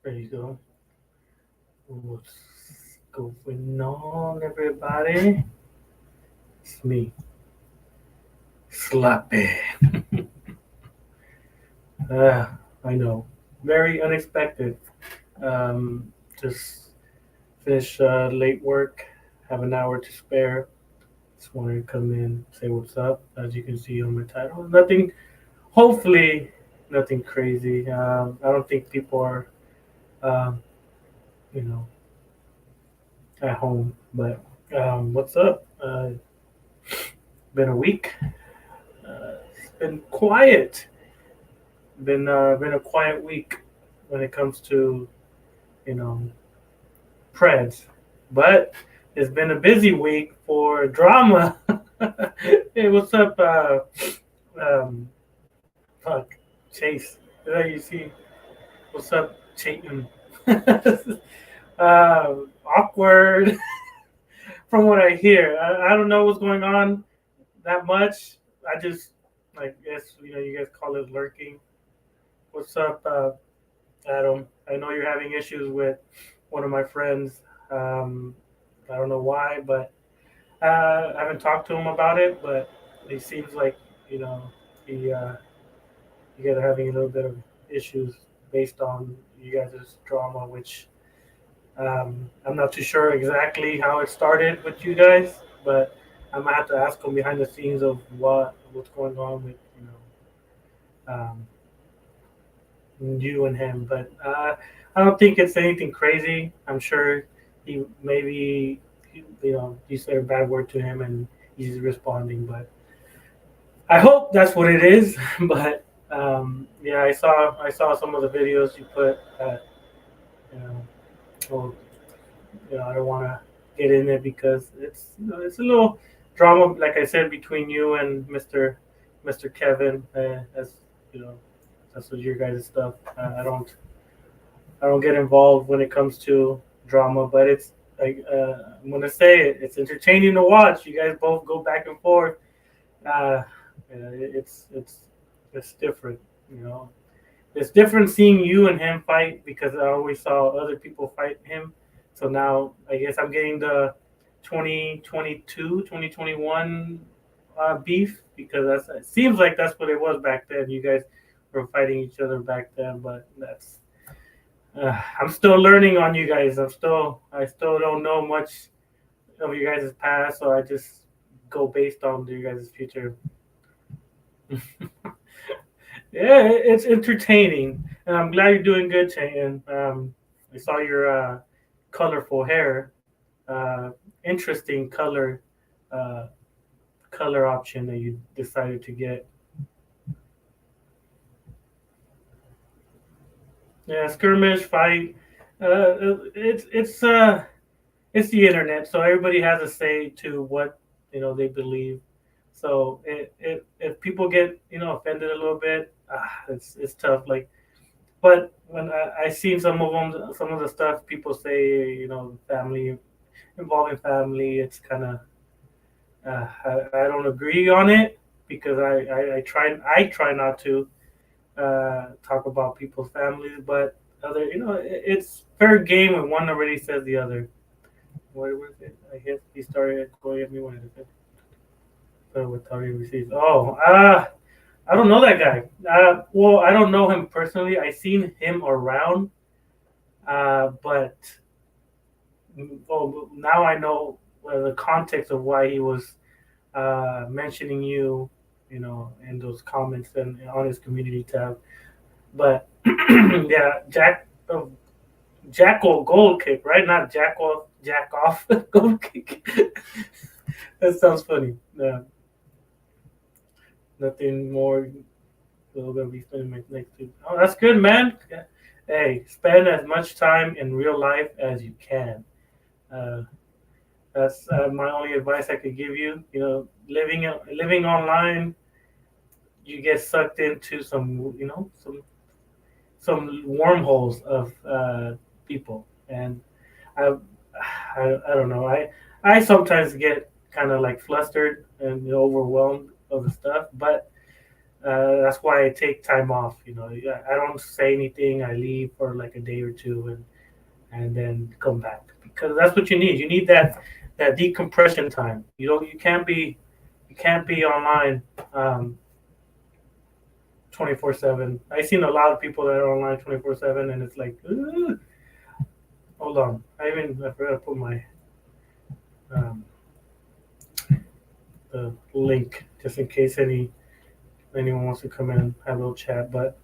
There you go. What's going on, everybody? It's me, Slappy. uh, I know. Very unexpected. Just finished late work, have an hour to spare. Just wanted to come in, say what's up. As you can see on my title, nothing. Hopefully, nothing crazy. I don't think people are, um, you know, at home. But what's up? Been a week. It's been quiet. Been a quiet week when it comes to you know Preds, but it's been a busy week for drama. Hey, what's up? Um, fuck, Chase. You see, what's up, Chayton? Awkward. From what I hear, I don't know what's going on that much. I just, I guess you guys call it lurking. What's up, Adam? I know you're having issues with one of my friends. Um, I don't know why, but I haven't talked to him about it. But it seems like you know he you guys are having a little bit of issues based on you guys' drama, which I'm not too sure exactly how it started with you guys, but I'm gonna have to ask him behind the scenes of what's going on with um, you and him. But I don't think it's anything crazy. I'm sure he maybe you said a bad word to him and he's responding. But I hope that's what it is. But yeah, I saw some of the videos you put. You know, well, I don't want to get in it because it's a little drama, like I said, between you and Mister Kevin. As you know, that's what your guys' stuff. I don't get involved when it comes to drama, but it's like I'm gonna say it. It's entertaining to watch. You guys both go back and forth. Uh, it's different. You know, it's different seeing you and him fight because I always saw other people fight him. So now I guess I'm getting the 2022, 2021 beef because it seems like that's what it was back then. You guys were fighting each other back then, but I'm still learning on you guys. I still don't know much of you guys' past, so I just go based on you guys' future. Yeah, it's entertaining, and I'm glad you're doing good, Chayton. I saw your colorful hair. Uh, Interesting uh, color option that you decided to get. Yeah, skirmish fight. It's the internet, so everybody has a say to what they believe. So if people get offended a little bit, it's tough. Like, but when I seen some of the stuff people say, family involving family, it's kind of I don't agree on it because I try not to talk about people's families, but other it's fair game when one already says the other. What was it? I guess he started going at me when I said with how he receives. Oh, I don't know that guy. Well, I don't know him personally. I seen him around, but oh, now I know the context of why he was mentioning you, in those comments and on his community tab. But yeah, Jackal gold kick, right? Not Jack off gold kick. That sounds funny. Yeah, nothing more. We're gonna be spending my next week. Oh, that's good, man. Yeah. Hey, spend as much time in real life as you can. Uh, that's my only advice I could give you. Living online, you get sucked into some wormholes of people, and I, I don't know. I sometimes get kind of like flustered and overwhelmed of the stuff, but That's why I take time off. I don't say anything. I leave for like a day or two, and then come back because that's what you need. You need that decompression time. You can't be online 24/7. I've seen a lot of people that are online 24/7, and it's like, "Ugh." Hold on. I forgot to put my um, the link just in case anyone wants to come in and have a little chat. But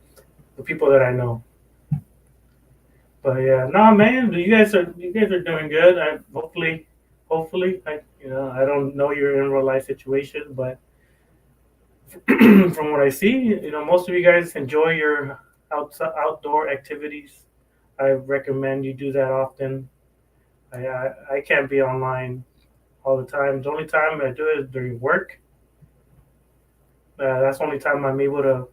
the people that I know. But yeah, no man, you guys are doing good. Hopefully, I don't know your in real life situation, but from what I see, most of you guys enjoy your outdoor activities. I recommend you do that often. I can't be online all the time. The only time I do it is during work. That's the only time I'm able to,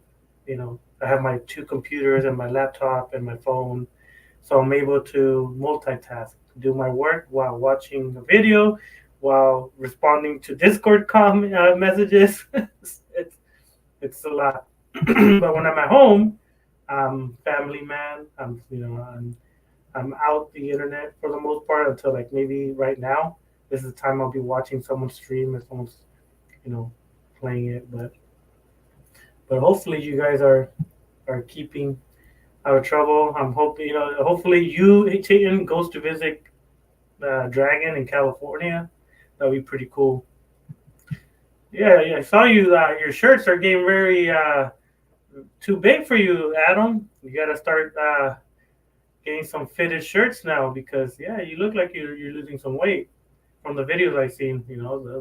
I have my two computers and my laptop and my phone, so I'm able to multitask, do my work while watching a video, while responding to Discord messages. it's it's a lot. But when I'm at home, I'm family man. I'm out the internet for the most part until like maybe right now. This is the time I'll be watching someone stream if someone's you know playing it. But hopefully you guys are keeping out of trouble. I'm hoping hopefully Chayton goes to visit Dragon in California. That'll be pretty cool. Yeah, yeah. I saw you. Your shirts are getting very too big for you, Adam. You got to start getting some fitted shirts now because yeah, you look like you're losing some weight from the videos I've seen.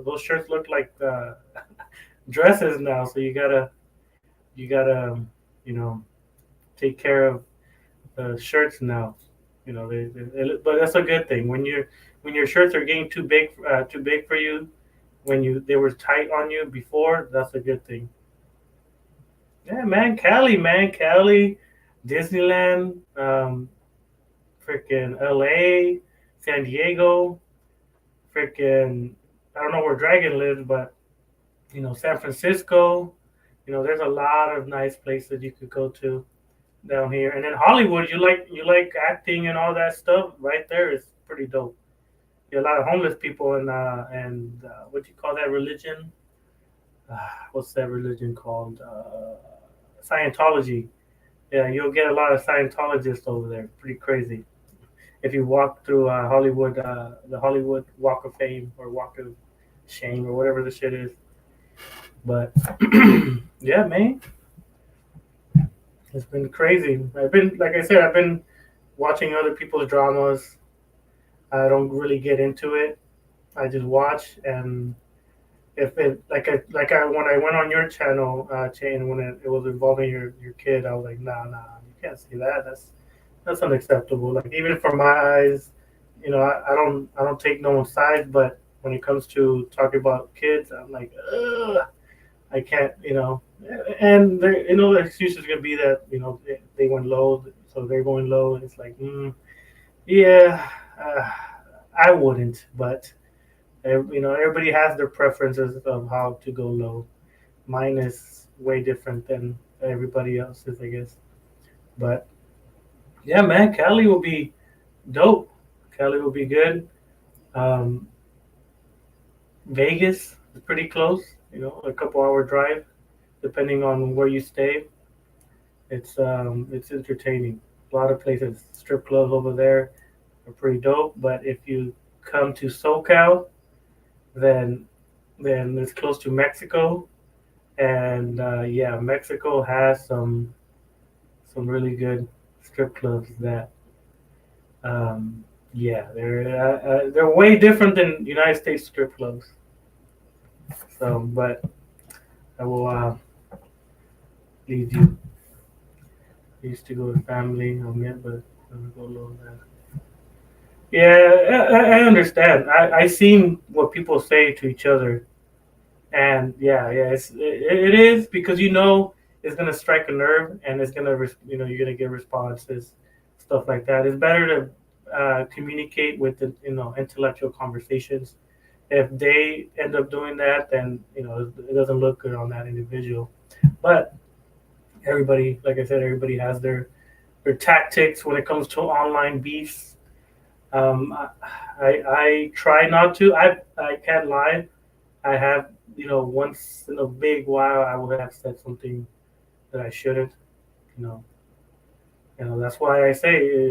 Those shirts look like dresses now. So you gotta you know take care of the shirts now. But that's a good thing when your shirts are getting too big for you when they were tight on you before. That's a good thing. Yeah, man, Cali, Disneyland, freaking LA, San Diego, freaking I don't know where Dragon lives, but San Francisco. There's a lot of nice places you could go to down here. And then Hollywood, you like acting and all that stuff. Right there is pretty dope. A lot of homeless people and what do you call that religion? What's that religion called? Scientology. Yeah, you'll get a lot of Scientologists over there. Pretty crazy. If you walk through Hollywood, the Hollywood Walk of Fame or Walk of Shame or whatever the shit is. But yeah, man, it's been crazy. Like I said, I've been watching other people's dramas. I don't really get into it. I just watch, and if it like I when I went on your channel, chain when it was involving your kid, I was like, nah, you can't see that. That's unacceptable. Like even for my eyes, I don't take no one's side, but when it comes to talking about kids, I'm like, ugh, I can't, and the excuse is gonna be that they went low, so they're going low, and it's like, yeah, I wouldn't, but everybody has their preferences of how to go low. Mine is way different than everybody else's, I guess. But yeah, man, Cali will be dope. Cali will be good. Um, Vegas is pretty close. A couple-hour drive, depending on where you stay. It's entertaining. A lot of places, strip clubs over there are pretty dope. But if you come to SoCal, then it's close to Mexico, and yeah, Mexico has some really good strip clubs that yeah, they're way different than United States strip clubs. So, but I will leave you. I used to go with family on it, but I will go alone there. Yeah, I understand. I seen what people say to each other, and yeah, it is because it's gonna strike a nerve, and it's gonna you're gonna get responses, stuff like that. It's better to communicate with the intellectual conversations. If they end up doing that, then it doesn't look good on that individual. But everybody, like I said, everybody has their tactics when it comes to online beefs. I try not to. I can't lie. I have, once in a big while, I would have said something that I shouldn't. You know, that's why I say,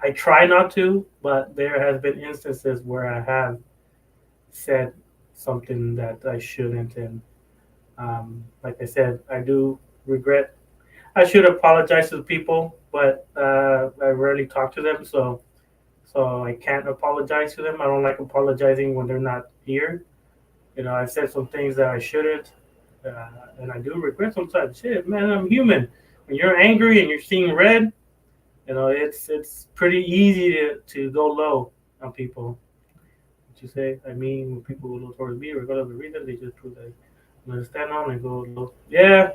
I try not to, but there has been instances where I have said something that I shouldn't, and like I said, I do regret. I should apologize to the people, but I rarely talk to them, so I can't apologize to them. I don't like apologizing when they're not here. I've said some things that I shouldn't, and I do regret sometimes. Shit, man, I'm human. When you're angry and you're seeing red, it's pretty easy to go low on people. What you say? I mean, when people go low towards me, regardless of the reason, they just prove that I'm gonna stand on and go low. Yeah,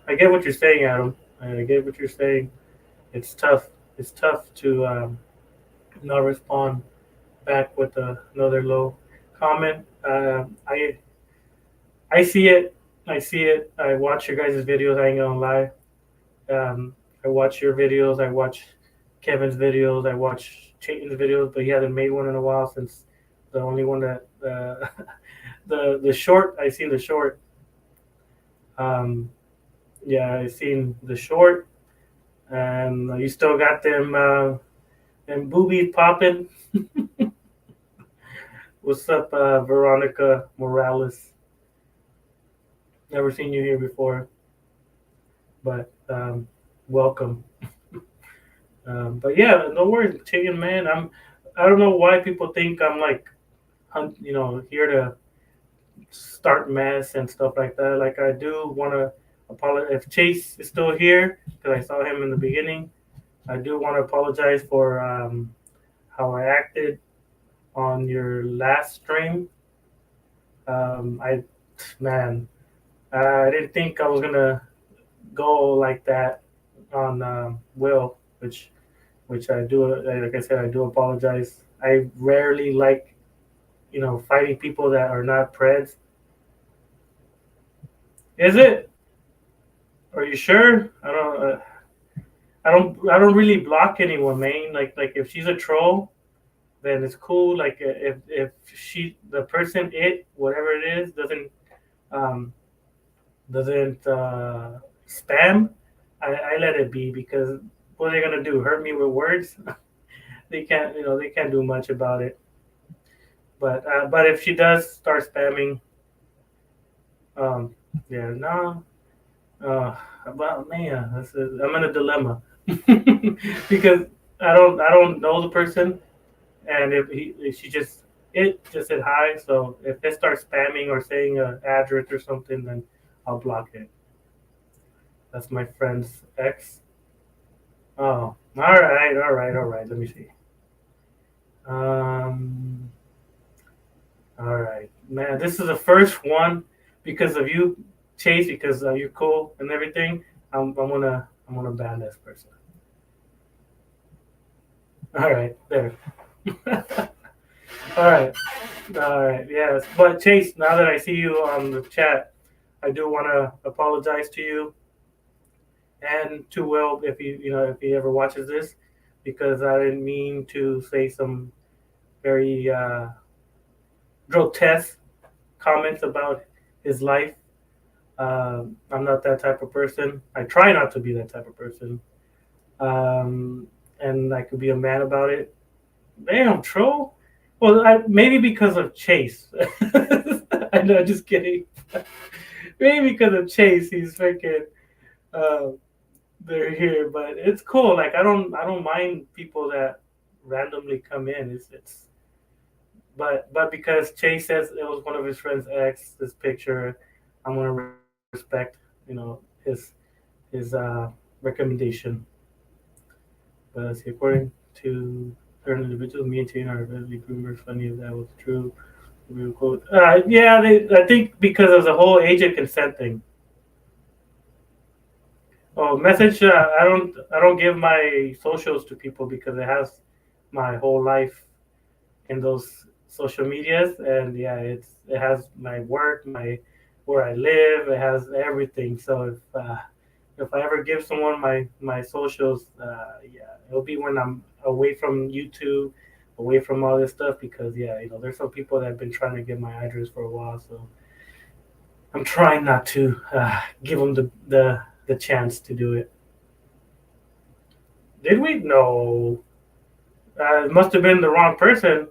I get what you're saying, Adam. I get what you're saying. It's tough. It's tough to not respond back with another low comment. I see it. I see it. I watch your guys' videos. I ain't gonna lie. I watch your videos. I watch Kevin's videos. I watch Chayton's videos, but he hasn't made one in a while since the only one that the short. I seen the short. Um, yeah, I seen the short, and you still got them boobies popping. What's up, Veronica Morales? Never seen you here before, but welcome. But yeah, no worries, chicken man. I don't know why people think I'm like, here to start mess and stuff like that. Like I do want to apologize if Chase is still here because I saw him in the beginning. I do want to apologize for how I acted on your last stream. I man, I didn't think I was gonna go like that on Will, which I do. Like I said, I do apologize. I rarely like fighting people that are not Preds. Is it? Are you sure? I don't really block anyone, man. Like if she's a troll, then it's cool. Like if the person whatever it is um doesn't spam, I let it be because what are they gonna do? Hurt me with words? They can't do much about it. But if she does start spamming, um, yeah, no, well, man, I'm in a dilemma because I don't know the person, and if she just said hi, so if they start spamming or saying an address or something, then I'll block it. That's my friend's ex. Oh, all right. Let me see. Um, all right, man. This is the first one because of you, Chase. Because you're cool and everything. I'm gonna ban this person. All right, there. All right, all right. Yes, but Chase. Now that I see you on the chat, I do want to apologize to you and to Will if he ever watches this, because I didn't mean to say some very grotesque comments about his life. I'm not that type of person. I try not to be that type of person. Um, and I could be a man about it. Damn, troll. Well, maybe because of Chase. I know, just kidding. Maybe because of Chase, he's freaking. Uh, they're here, but it's cool. Like I don't mind people that randomly come in. But because Chase says it was one of his friends' ex, this picture, I'm gonna respect, his recommendation. But let's see, according to certain individuals, me and Tina are really groomer. Funny if that was true. Real quote. Yeah, I think because of the whole age of consent thing. Oh, message. I don't give my socials to people because it has my whole life in those social medias, and yeah, it has my work, my where I live. It has everything. So if I ever give someone my socials, yeah, it'll be when I'm away from YouTube, away from all this stuff. Because yeah, there's some people that have been trying to get my address for a while. So I'm trying not to give them the chance to do it. Did we? No. It must have been the wrong person.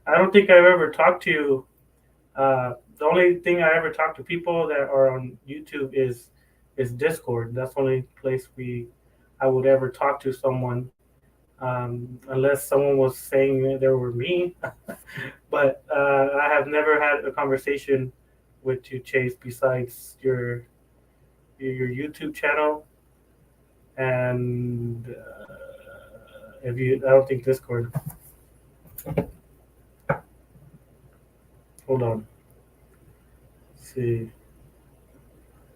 I don't think I've ever talked to you. The only thing I ever talk to people that are on YouTube is Discord. That's the only place I would ever talk to someone, unless someone was saying that they were me. But I have never had a conversation with you, Chase, besides your YouTube channel and if you. I don't think Discord. Hold on. Let's see.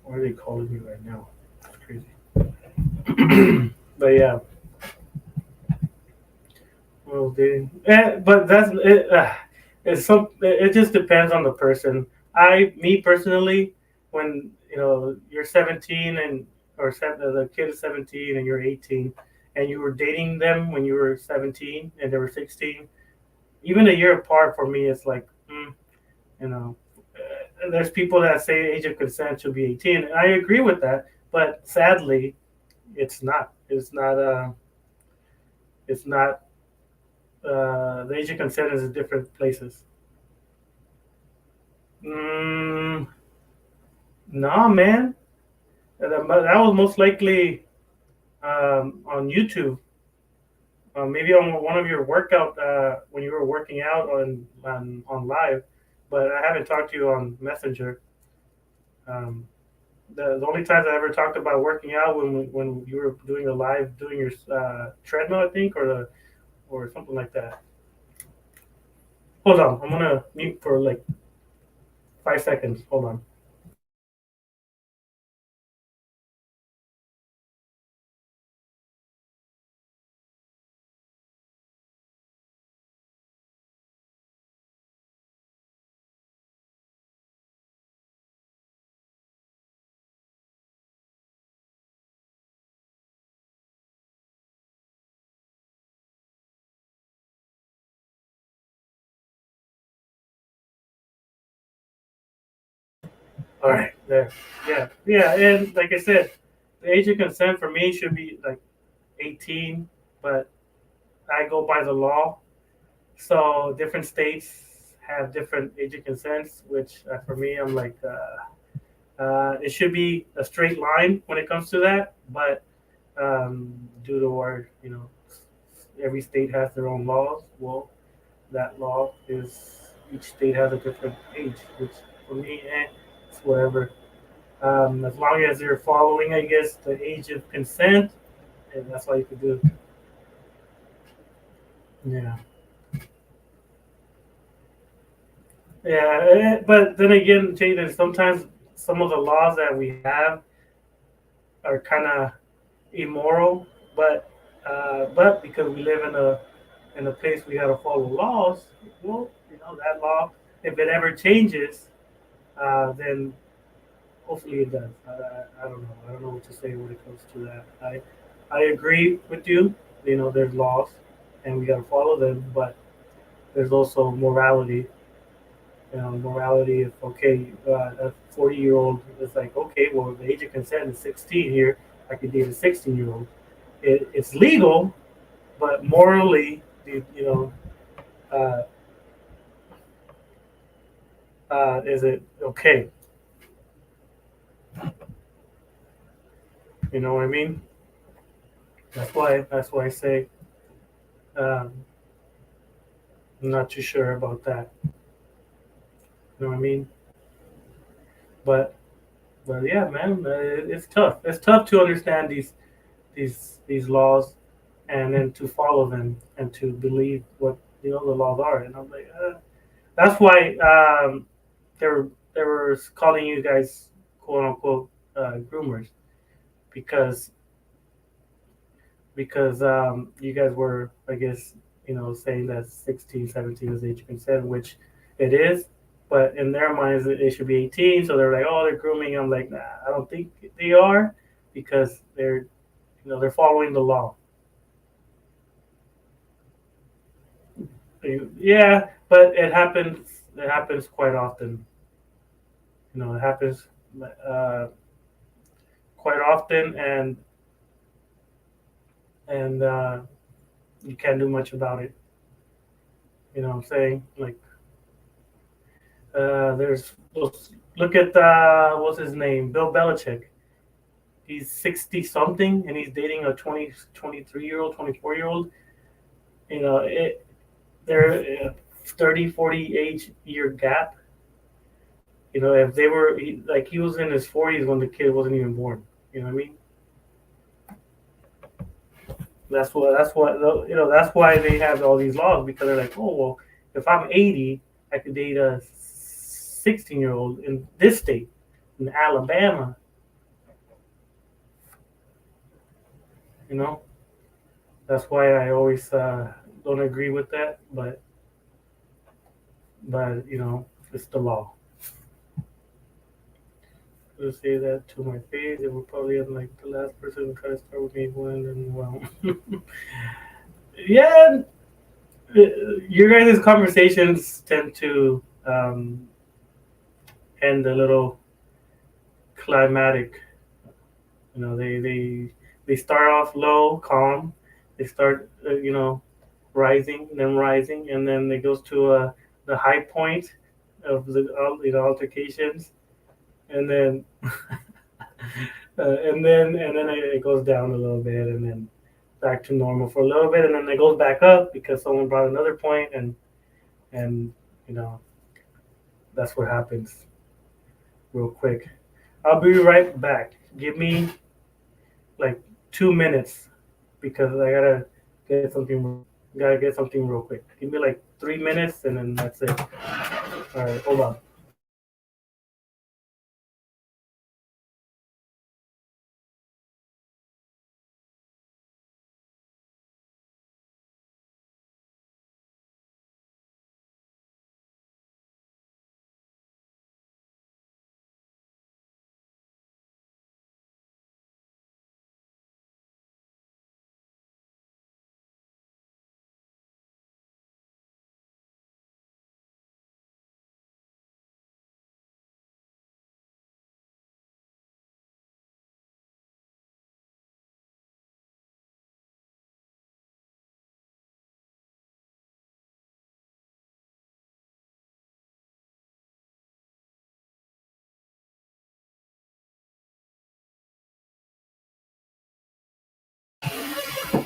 Why are they calling me right now? It's crazy. But yeah, well, but that's it. It's It just depends on the person. Me personally, when you're 17 the kid is 17 and you're 18, and you were dating them when you were 17 and they were 16, even a year apart for me, it's like, you know, there's people that say age of consent should be 18, and I agree with that. But sadly, it's not. It's not. It's not. The age of consent is in different places. Mm, no, man. That was most likely on YouTube. Maybe on one of your workout when you were working out on live, but I haven't talked to you on Messenger. Um, the only times I ever talked about working out when you were doing a live doing your treadmill, I think, or something like that. Hold on, I'm gonna mute for like 5 seconds. Hold on. All right, there. Yeah, yeah, and like I said, the age of consent for me should be like 18, but I go by the law. So different states have different age of consents, which for me, I'm like, it should be a straight line when it comes to that. But due to our, every state has their own laws. Well, that law is each state has a different age, which for me, it's whatever. As long as you're following, I guess, the age of consent, and that's all you can do. Yeah, yeah. But then again, Jaden, sometimes some of the laws that we have are kind of immoral, but because we live in a place we got to follow laws. Well, that law, if it ever changes, then hopefully it does. I don't know. I don't know what to say when it comes to that. I agree with you. There's laws, and we got to follow them, but there's also morality. Morality. If okay, a 40-year-old is like, okay, well, the age of consent is 16 here. I could date a 16-year-old. It's legal, but morally, uh, is it okay? You know what I mean? That's why I say um, I'm not too sure about that. You know what I mean? But but yeah, man, it's tough. It's tough to understand these laws and then to follow them and to believe what the laws are. And I'm like, that's why they were calling you guys quote unquote groomers because you guys were, I guess, saying that 16, 17 is age of consent, which it is. but in their minds it should be 18. So they're like, oh, they're grooming. I'm like, nah, I don't think they are, because they're following the law. Yeah, but it happens. It happens quite often. It happens uh, quite often, and you can't do much about it. You know what I'm saying? Like, there's look at what's his name, Bill Belichick. He's 60 something, and he's dating a 23 year old, 24-year old. They're a 30, 40 age year gap. If they were like, he was in his 40s when the kid wasn't even born. You know what I mean? That's why they have all these laws, because they're like, oh well, if I'm 80, I could date a 16-year-old in this state, in Alabama. You know, that's why I always don't agree with that. But it's the law. To say that to my face, it would probably end like the last person to try to start with me when, and well, yeah. Your guys' conversations tend to end a little climatic. They start off low, calm. They start rising, then rising, and then it goes to the high point of the altercations, and then and then it goes down a little bit, and then back to normal for a little bit, and then it goes back up because someone brought another point, and you know that's what happens real quick. I'll be right back. Give me like 2 minutes because I gotta get something real quick. Give me like 3 minutes, and then that's it. All right, hold on.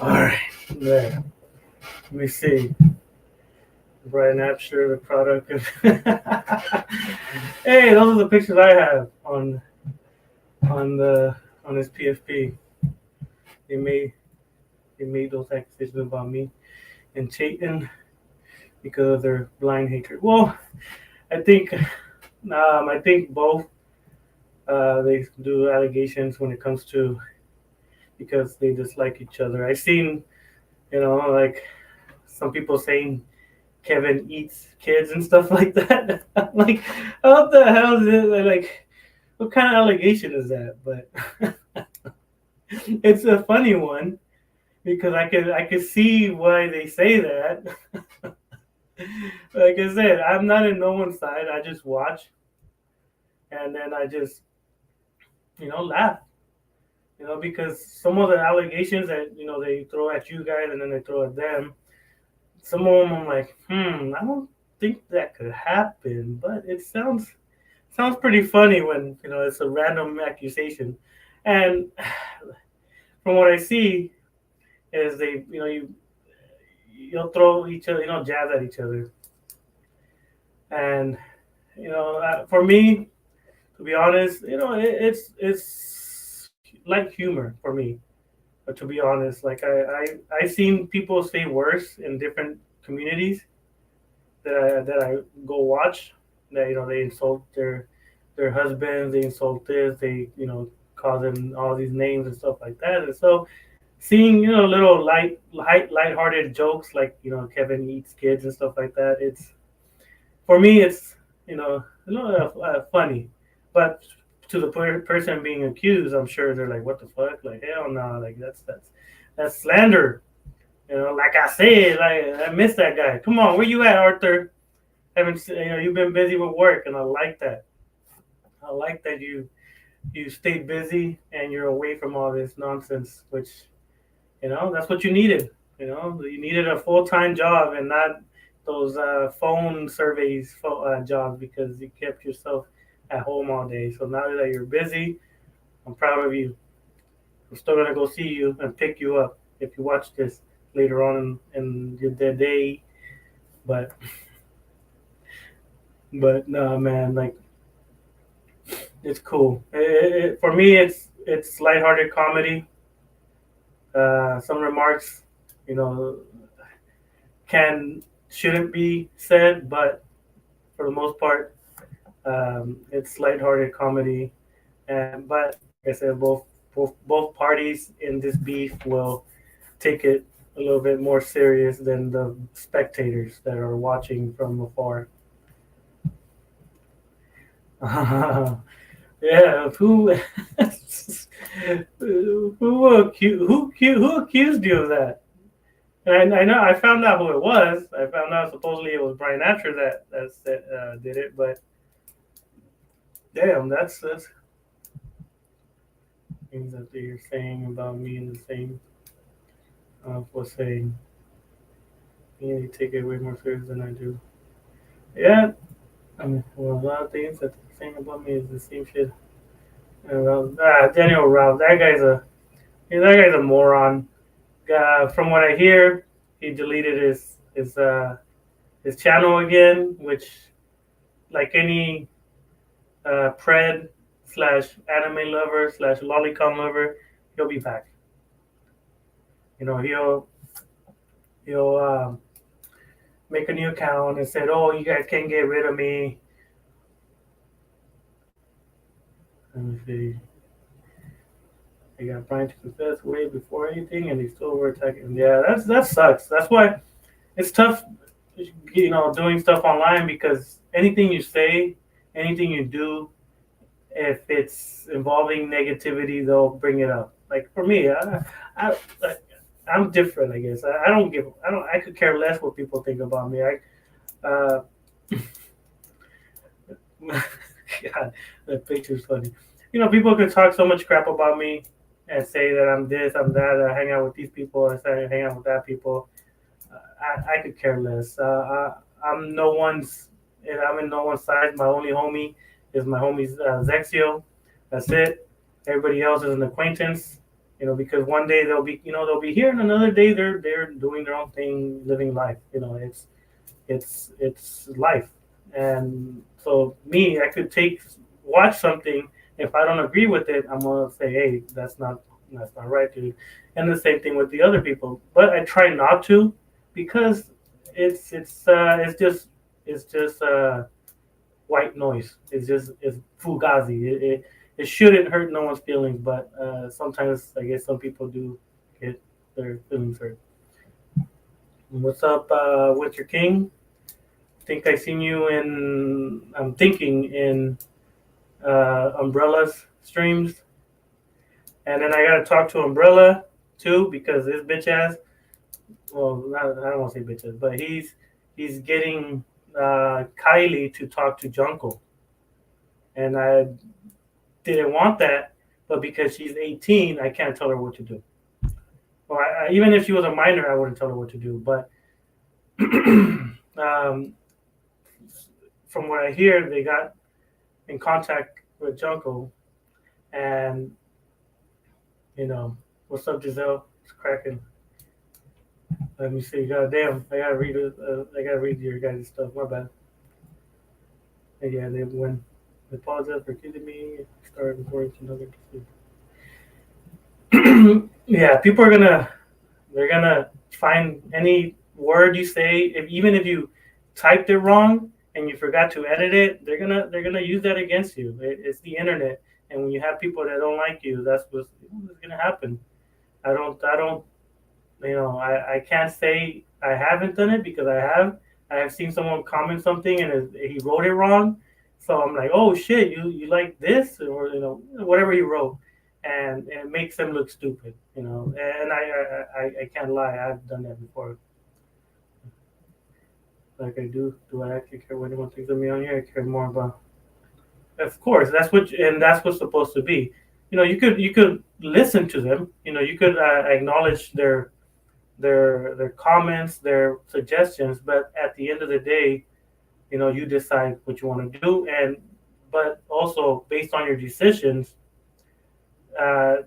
All right, there. Let me see. Brian Absher, the product. Hey, those are the pictures I have on the on his PFP. They made they made those accusations about me and Chayton because of their blind hatred. Well, I think both they do allegations when it comes to, because they dislike each other. I seen like some people saying Kevin eats kids and stuff like that. I'm like, what the hell is it? Like, what kind of allegation is that? But it's a funny one because I could see why they say that. Like I said, I'm not in no one's side. I just watch, and then I just laugh. Because some of the allegations that they throw at you guys and then they throw at them, some of them I'm like, I don't think that could happen, but it sounds pretty funny when it's a random accusation. And from what I see is they you'll throw each other, jabs at each other. And for me, to be honest, it's like humor for me. But to be honest, like I seen people say worse in different communities that I go watch, that they insult their husbands, they insult this, they call them all these names and stuff like that. And so seeing little light-hearted jokes like Kevin eats kids and stuff like that, it's for me, it's funny. But to the person being accused, I'm sure they're like, "What the fuck? Like, hell no! Like that's slander." Like I said, like I miss that guy. Come on, where you at, Arthur? Haven't you've been busy with work, and I like that. I like that you stayed busy and you're away from all this nonsense, which that's what you needed. You needed a full time job and not those phone surveys jobs because you kept yourself at home all day. So now that you're busy, I'm proud of you. I'm still gonna go see you and pick you up if you watch this later on in the day. But no, man, like it's cool. For me, it's lighthearted comedy. Some remarks, you know, can shouldn't be said, but for the most part, it's lighthearted comedy. And but like I said, both parties in this beef will take it a little bit more serious than the spectators that are watching from afar. Yeah, who accused you of that? And I know I found out who it was. I found out supposedly it was Brian Asher that did it. But damn, that's things that they're saying about me and the same was saying. You take it way more serious than I do. Yeah, I mean, well, a lot of things that they're saying about me is the same shit. Daniel Ralph, that guy's a moron. From what I hear, he deleted his channel again, which like any pred slash anime lover slash lolicon lover, he'll be back. He'll make a new account and said, "Oh, you guys can't get rid of me." Let me see. They got Brian to confess way before anything, and they still were attacking. Yeah, that sucks. That's why it's tough, doing stuff online because anything you say, anything you do, if it's involving negativity, they'll bring it up. Like for me, I I'm different. I guess I don't give. I don't. I could care less what people think about me. Uh, God, that picture's funny. People could talk so much crap about me and say that I'm this, I'm that. I hang out with these people. I say I hang out with that people. I could care less. I'm no one's. And I'm in no one's side. My only homie is my homie Zexio. That's it. Everybody else is an acquaintance. Because one day they'll be here, and another day they're doing their own thing, living life. It's life. And so me, I could watch something. If I don't agree with it, I'm gonna say, hey, that's not right, dude. And the same thing with the other people. But I try not to because it's just white noise. It's fugazi. It shouldn't hurt no one's feelings, but sometimes I guess some people do get their feelings hurt. What's up, Winter King? Think I seen you in. I'm thinking in Umbrella's streams, and then I gotta talk to Umbrella too because this bitch ass. Well, I don't want to say bitches, but he's getting Kylie to talk to Junko, and I didn't want that, but because she's 18, I can't tell her what to do. Or even if she was a minor, I wouldn't tell her what to do. But um, from what I hear, they got in contact with Junko, and what's up, Giselle? It's cracking. Let me see. God damn, I gotta read it. I gotta read your guys' stuff. My bad. And yeah, when they apologize for accusing me, started reporting to another. Yeah, people they're gonna find any word you say, even if you typed it wrong and you forgot to edit it, they're gonna use that against you. It's the internet, and when you have people that don't like you, that's what's gonna happen. I don't. I can't say I haven't done it because I have. I have seen someone comment something and he wrote it wrong. So I'm like, oh shit, you like this or whatever he wrote, and it makes them look stupid, And I can't lie, I've done that before. Like I do. Do I actually care what anyone thinks of me on here? I care more about. Of course, that's what's supposed to be. You could listen to them. You could acknowledge their comments, their suggestions, but at the end of the day, you decide what you want to do, and but also based on your decisions,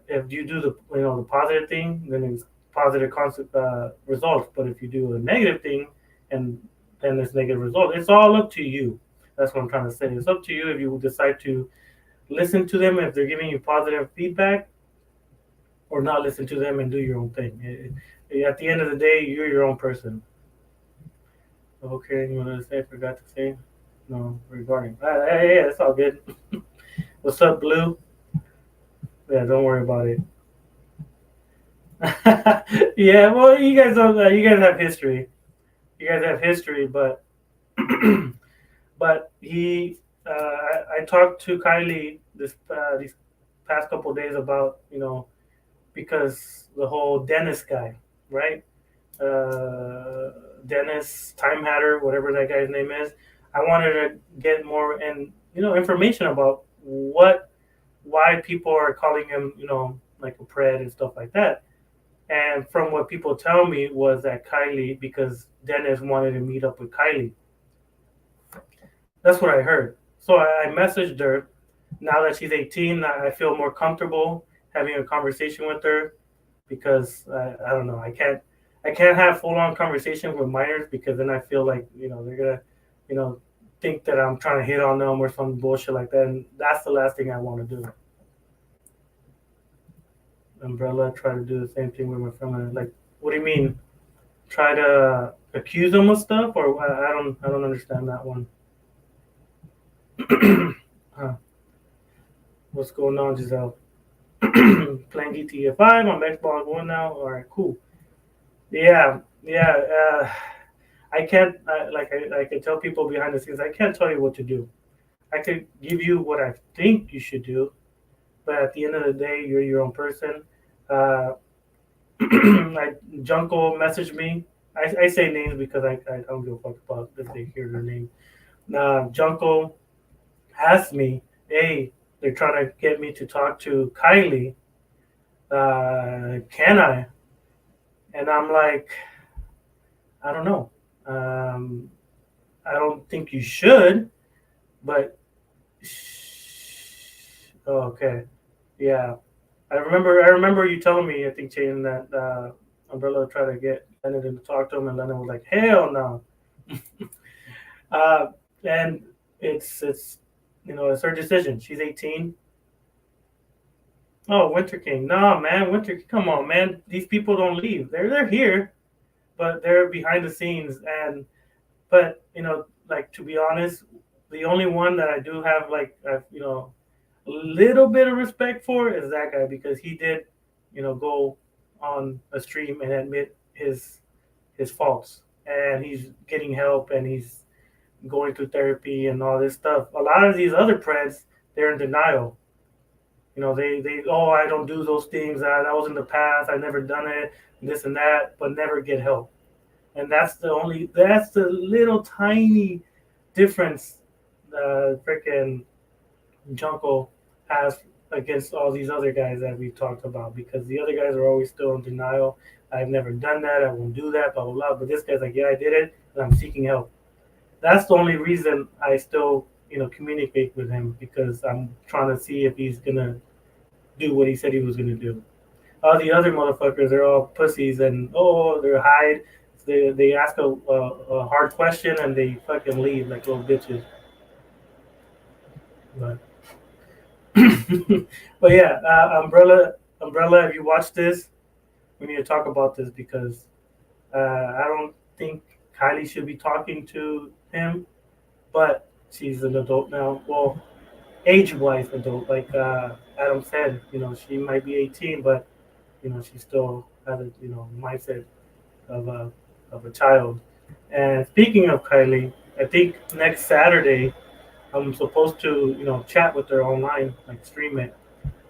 if you do the positive thing, then it's positive results. But if you do a negative thing, and then it's negative result, it's all up to you. That's what I'm trying to say. It's up to you if you decide to listen to them if they're giving you positive feedback, or not listen to them and do your own thing. At the end of the day, you're your own person. Okay, you want to say? I forgot to say. No, regarding. Yeah, it's all good. What's up, Blue? Yeah, don't worry about it. Yeah, well, you guys don't. You guys have history. You guys have history, but but I talked to Kylie these past couple of days about because the whole Dennis guy, right? Uh, Dennis Time Hatter, whatever that guy's name is. I wanted to get more and information about why people are calling him like a pred and stuff like that. And from what people tell me was that Kylie, because Dennis wanted to meet up with Kylie. That's what I heard. So I messaged her. Now that she's 18, I feel more comfortable having a conversation with her because I don't know. I can't have full on conversation with minors because then I feel like they're gonna think that I'm trying to hit on them or some bullshit like that, and that's the last thing I want to do. Umbrella try to do the same thing with my friend. Like, what do you mean? Try to accuse them of stuff, or I don't understand that one. Huh. What's going on, Giselle? Playing GTA 5 on Xbox One now. All right, cool. Yeah, yeah. I can't I can tell people behind the scenes. I can't tell you what to do. I could give you what I think you should do, but at the end of the day, you're your own person. Uh, like Junko messaged me. I say names because I don't give a fuck about if they hear their name. Junko asked me, "Hey, they're trying to get me to talk to Kylie. Can I?" And I'm like, I don't know. Um, I don't think you should, but oh, okay, yeah. I remember you telling me. I think Chain that Umbrella tried to get Lennon to talk to him, and Lennon was like, "Hell no." uh, and it's it's her decision. She's 18. Oh, Winter King. No, man, Winter. Come on, man. These people don't leave. They're here, but they're behind the scenes. And but like to be honest, the only one that I do have like a little bit of respect for is that guy because he did go on a stream and admit his faults, and he's getting help, and he's going through therapy and all this stuff. A lot of these other preds, they're in denial. They oh, I don't do those things. That was in the past. I never done it. This and that, but never get help. And that's the little tiny difference. Freaking Junko has against all these other guys that we talked about because the other guys are always still in denial. I've never done that. I won't do that. Blah blah blah. But this guy's like, yeah, I did it, and I'm seeking help. That's the only reason I still communicate with him because I'm trying to see if he's gonna do what he said he was gonna do. All the other motherfuckers are all pussies and they hide. They ask a hard question and they fucking leave like little bitches. But but yeah, Umbrella. If you watch this, we need to talk about this because I don't think Kylie should be talking to him, but she's an adult now. Well, age-wise adult, like Adam said, she might be 18, but she still has a mindset of a child. And speaking of Kylie, I think next Saturday I'm supposed to, chat with her online, like stream it,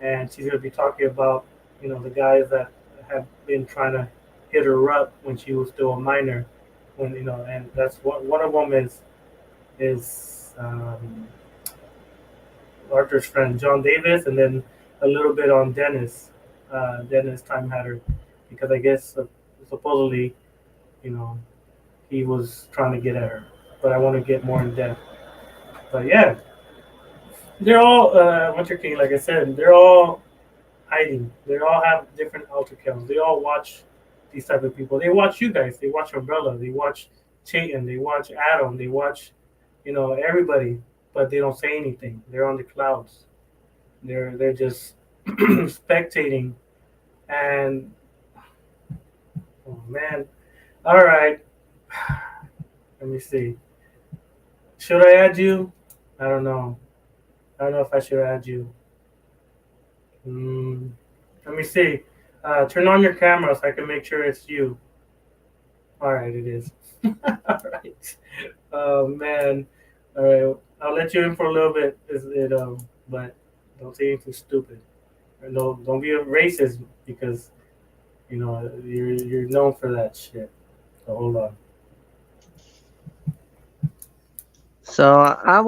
and she's gonna be talking about, the guys that have been trying to hit her up when she was still a minor, and that's what one of them is Arthur's friend John Davis, and then a little bit on Dennis, Dennis Time Hatter, because I guess supposedly, you know, he was trying to get at her, but I want to get more in depth. But yeah, they're all Winter King. Like I said, they're all hiding. They all have different alter accounts. They all watch these type of people. They watch you guys. They watch Umbrella. They watch Chayton. They watch Adam. They watch, everybody. But they don't say anything. They're on the clouds. They're just spectating. And oh man, all right. Let me see. Should I add you? I don't know. I don't know if I should add you. Mm, let me see. Turn on your camera so I can make sure it's you. All right, it is. All right. Oh man. All right. I'll let you in for a little bit. But don't say anything stupid. Or no, don't be a racist because you're known for that shit. So hold on. So I So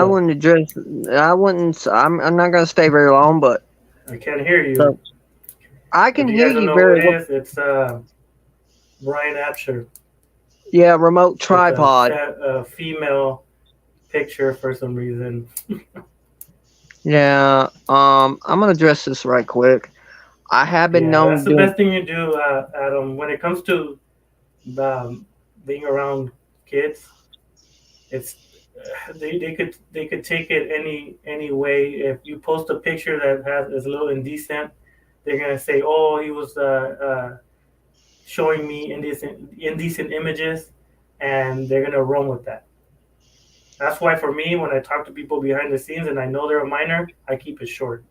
wouldn't address, I wouldn't, I'm not gonna stay very long, but I can't hear you. so I If can you hear guys don't you know who very it well. is, it's Brian Apsher Yeah, remote with a tripod. female picture for some reason. Yeah, I'm gonna address this right quick. I have been Yeah, that's known the doing. best thing you do, Adam. When it comes to um, being around kids, it's they could take it any way. If you post a picture that is a little indecent, they're gonna say, "Oh, he was showing me indecent images," and they're gonna run with that. That's why for me, when I talk to people behind the scenes and I know they're a minor, I keep it short.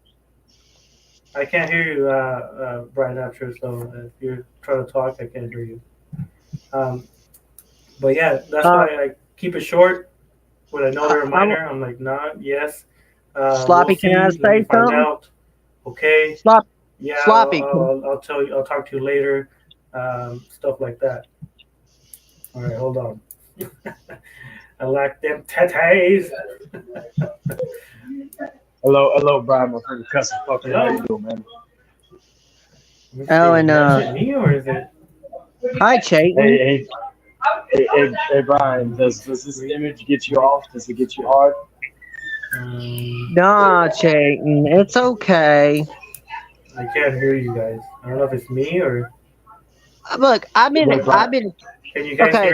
I can't hear you, Brian Apsher. So if you're trying to talk, I can't hear you. Um, but yeah, that's Uh, why I keep it short. When I know they're a I'm minor, I'm like, nah, yes. We'll sloppy. Can I see. Let me say find something? out. Okay. Slop, Yeah, sloppy. I'll tell you. I'll talk to you later. Stuff like that. All right, hold on. I like them tatties. Hello, Brian, my friend cousin fucker. How Hello. you doing, man? Let me Oh, see. and That shit me or is it? hi, Hey, Chayton. hey, hey, Brian. Does this image get you off? Does it get you hard? Um, Nah, Chayton, it's okay. I can't hear you guys. I don't know if it's me or Look, Wait, I've Brian. been can you guys okay.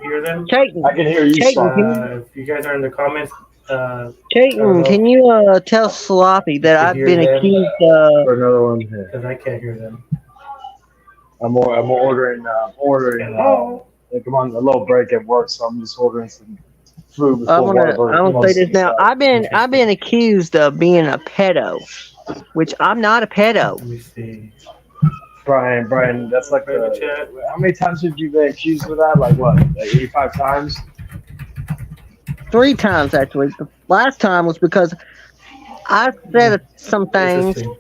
hear them? Chayton, I can hear you, Chayton, son. If you guys are in the comments, I don't Chayton, know can you tell Sloppy if that you I've hear been them accused For another one here. because I can't hear them. I'm ordering. Hello. Like I'm on a little break at work, so I'm just ordering some food before I'm whatever gonna say most this of us now. out. I've been Interesting. accused of being a pedo, which I'm not a pedo. Let me see. Brian, that's like Private the. chat. How many times have you been accused of that? Like what? Like 85 times? 3 times actually. The last time was because I Interesting.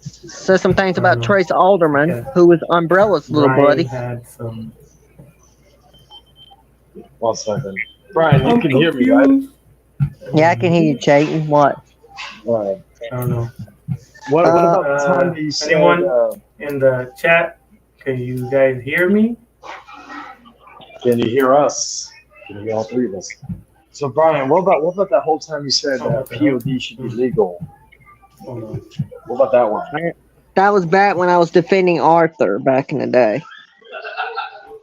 said some things I don't about know. Trace I Alderman, can't. who was Umbrella's little Brian buddy. had some. 1 second. Brian, you I'm can hear me, right? confused. Yeah, I can hear you, Chayton. What? Right. I don't know. What Uh, about the time that you said? Anyone in the chat? Can you guys hear me? Can you hear us? Can you hear all three of us? So Brian, what about that whole time you said Oh, what the hell? POD should be Hmm. legal? Hold on. What about that one? that was back when I was defending Arthur back in the day.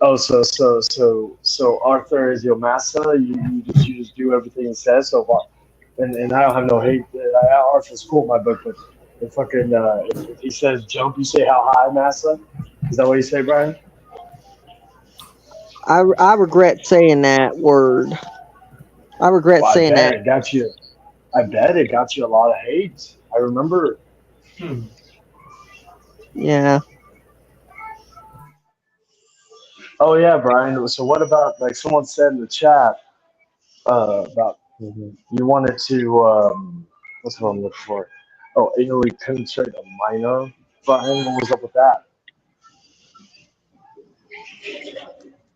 Oh, so Arthur is your master. You just do everything he says. So what? And I don't have no hate. Arthur's cool in my book, but the fucking if he says jump, you say how high, master. Is that what you say, Brian? I regret saying that word. I regret Well, I saying bet that. it got you. I bet it got you a lot of hate. I remember. Hmm. Yeah. Oh yeah, Brian. So what about like someone said in the chat about you wanted to what's what I'm looking for? Oh, anally penetrate a minor. Brian, what was up with that?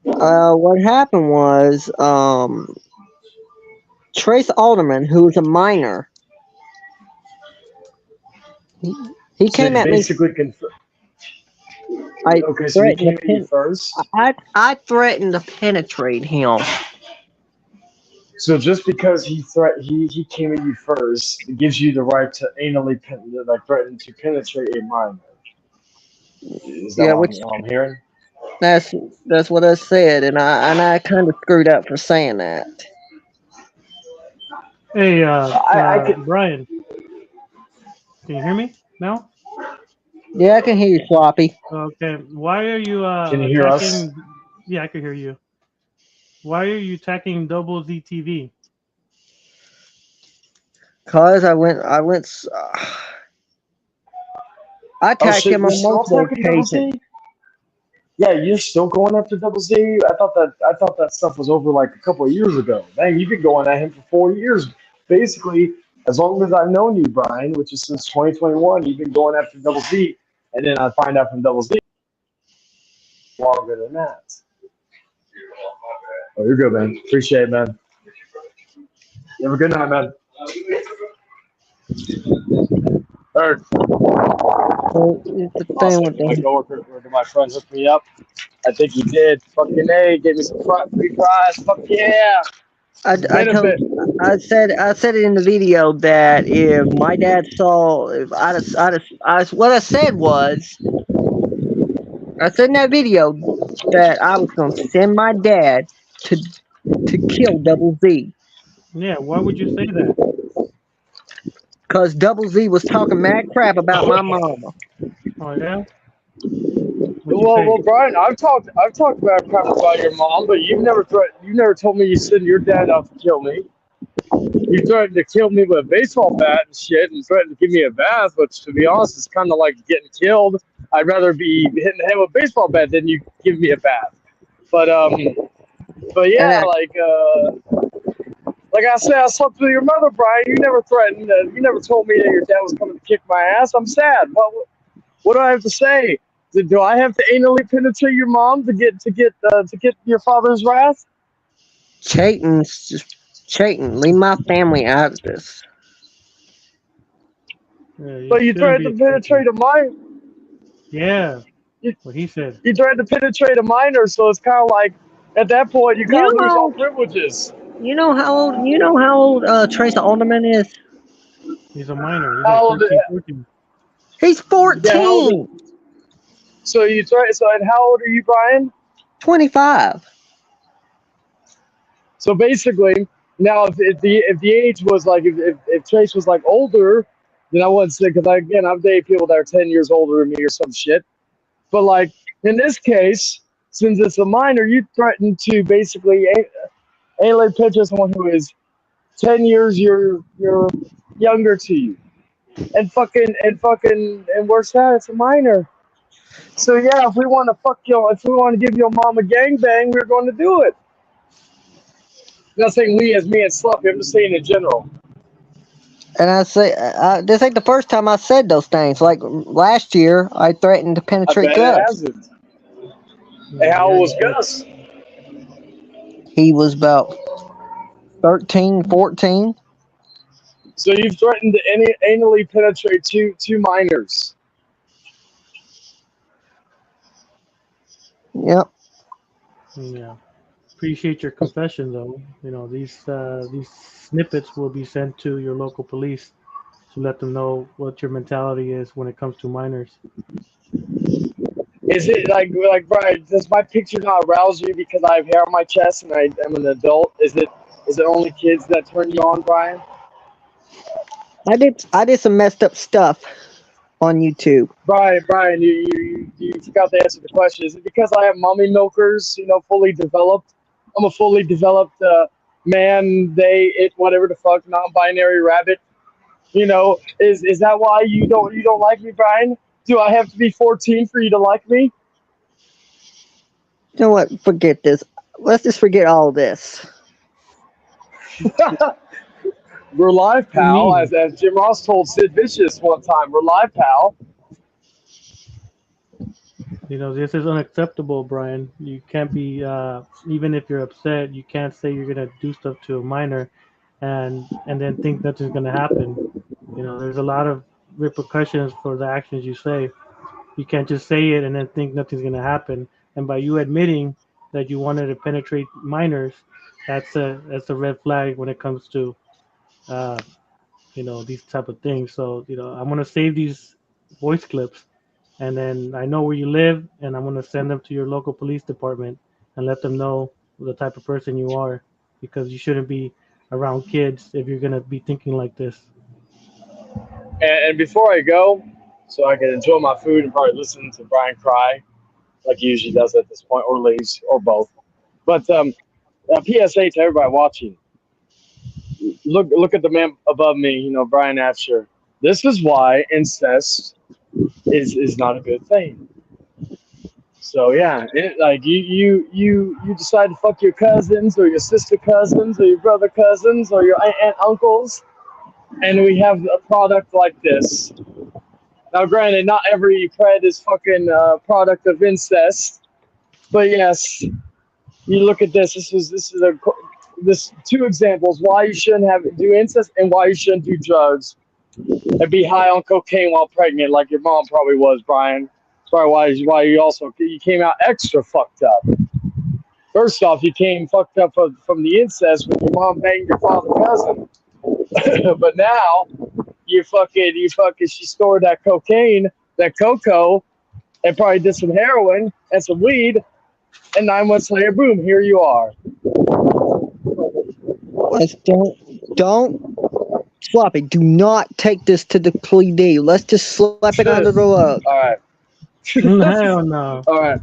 What happened was Trace Alderman, who was a minor, he So came you at me. basically I okay. So he threatened came to at you first. I threatened to penetrate him. So just because he came at you first, it gives you the right to like threaten to penetrate a minor. Is that Yeah, what which I'm hearing? that's what I said, and I kind of screwed up for saying that. Hey, I could. Brian, can you hear me now? Yeah, I can hear you, Sloppy. Okay. Why are you Can you hear us? attacking? Yeah, I can hear you. Why are you attacking Double Z TV? Cause I Oh attacked shit, him you're on still multiple attacking Double occasions. Z? Yeah, you're still going after Double Z. I thought that stuff was over like a couple of years ago. Man, you've been going at him for 4 years. Basically, as long as I've known you, Brian, which is since 2021, you've been going after Double Z, and then I find out from Double Z longer than that. Oh, you're good, man. Appreciate it, man. You have a good night, man. Third, So it's the thing awesome. with My them. coworker or my friend hooked me up. I think he did. Fucking A, gave me some free fries. Fuck yeah. I told Benefit. I said it in the video that if my dad saw, if what I said was, I said in that video that I was going to send my dad to kill Double Z Yeah. Why would you say that? because Double Z was talking mad crap about my mama. Oh yeah. What'd you Well, say? Brian, I've talked about crap about your mom, but you never told me you sent your dad out to kill me. You threatened to kill me with a baseball bat and shit, and threatened to give me a bath. Which, to be honest, is kind of like getting killed. I'd rather be hitting the head with a baseball bat than you give me a bath. But And yeah, like I said, I slept with your mother, Brian. You never threatened. You never told me that your dad was coming to kick my ass. I'm sad. What do I have to say? Do I have to anally penetrate your mom to get your father's wrath? Chayton, leave my family out of this. Yeah, you But you shouldn't threatened be to attacking. penetrate a minor. Yeah. You, What he said. you threatened to penetrate a minor, so it's kind of like at that point you You kind of know lose all how privileges. old Trace Alderman is? He's a minor. He's like How old? 13, 14. He's Yeah, how old? 14, So and how old are you, Brian? 25. So basically, now if the age was like if Trace was like older, then I wouldn't say because again I've dated people that are 10 years older than me or some shit. But like in this case, since it's a minor, you threaten to basically alien picture someone who is 10 years you're younger to you, and worse that it's a minor. So yeah, if we want to if we want to give your mom a gangbang, we're going to do it. I'm not saying we as me and Sluffy. I'm just saying in general. And I say, this ain't the first time I said those things. Like last year, I threatened to I penetrate bet it Gus. hasn't. Hey, how Yeah, old you was did. Gus? He was about 13, 14. So you've threatened to anally penetrate two minors. Yep. Yeah. Appreciate your confession, though. You know, these snippets will be sent to your local police to let them know what your mentality is when it comes to minors. Is it like Brian? Does my picture not arouse you because I have hair on my chest and I am an adult? Is it only kids that turn you on, Brian? I did some messed up stuff on YouTube. Brian, you forgot to answer the question. Is it because I have mommy milkers, fully developed? I'm a fully developed man, they, it, whatever the fuck, non-binary rabbit. Is that why you don't like me, Brian? Do I have to be 14 for you to like me? You know what? Forget this. Let's just forget all this. We're live, What do you pal. mean? As Jim Ross told Sid Vicious one time, we're live, pal. This is unacceptable, Brian. You can't be, even if you're upset, you can't say you're gonna do stuff to a minor, and then think nothing's gonna happen. There's a lot of repercussions for the actions you say. You can't just say it and then think nothing's gonna happen. And by you admitting that you wanted to penetrate minors, that's a red flag when it comes to, uh, these type of things. So, I'm gonna save these voice clips, and then I know where you live, and I'm gonna send them to your local police department and let them know the type of person you are, because you shouldn't be around kids if you're gonna be thinking like this. And before I go, so I can enjoy my food and probably listen to Brian cry like he usually does at this point, or Lee's, or both. But a PSA to everybody watching: look at the man above me. Brian Asher. This is why incest is not a good thing. So yeah, like you decide to fuck your cousins or your sister cousins or your brother cousins or your aunt uncles, and we have a product like this. Now, granted, not every pred is fucking product of incest, but yes, you look at this. This two examples why you shouldn't do incest and why you shouldn't do drugs and be high on cocaine while pregnant, like your mom probably was, Brian. That's probably why you came out extra fucked up. First off, you came fucked up from the incest when your mom banged your father's cousin. But now you fucking she stored that cocaine, that cocoa, and probably did some heroin and some weed, and 9 months later, boom, here you are. Let's don't Sloppy. Do not take this to the PD. Let's just slap it under the rug. All right. Hell no. All right.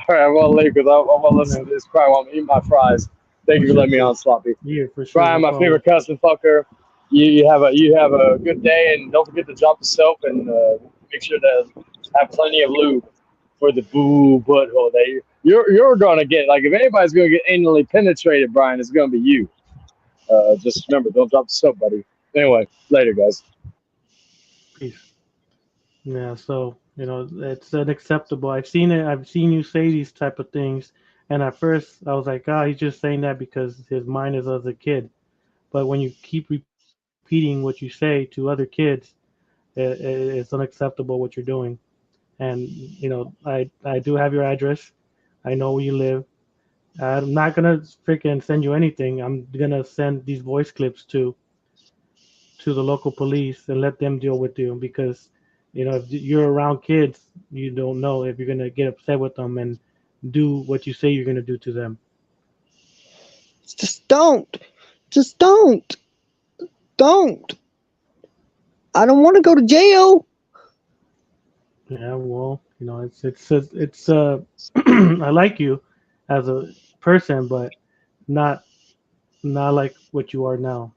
I want to leave because I want to listen to this cry while I'm eating my fries. Thank you for letting me on, Sloppy. Yeah, for sure. Brian, my favorite cousin fucker. You have a good day, and don't forget to drop the soap and make sure to have plenty of lube for the boo butthole that you're gonna get. Like if anybody's gonna get anally penetrated, Brian, it's gonna be you. Just remember, don't drop the soap, buddy. Anyway, later, guys. Peace. Yeah, so it's unacceptable. I've seen it. I've seen you say these type of things, and at first I was like, he's just saying that because his mind is as a kid. But when you keep repeating what you say to other kids, it's unacceptable what you're doing. And I do have your address. I know where you live. I'm not gonna freaking send you anything. I'm gonna send these voice clips to the local police and let them deal with you, because if you're around kids, you don't know if you're gonna get upset with them and do what you say you're gonna do to them. Just don't. I don't want to go to jail. Yeah, well, it's I like you as a person, but not like what you are now.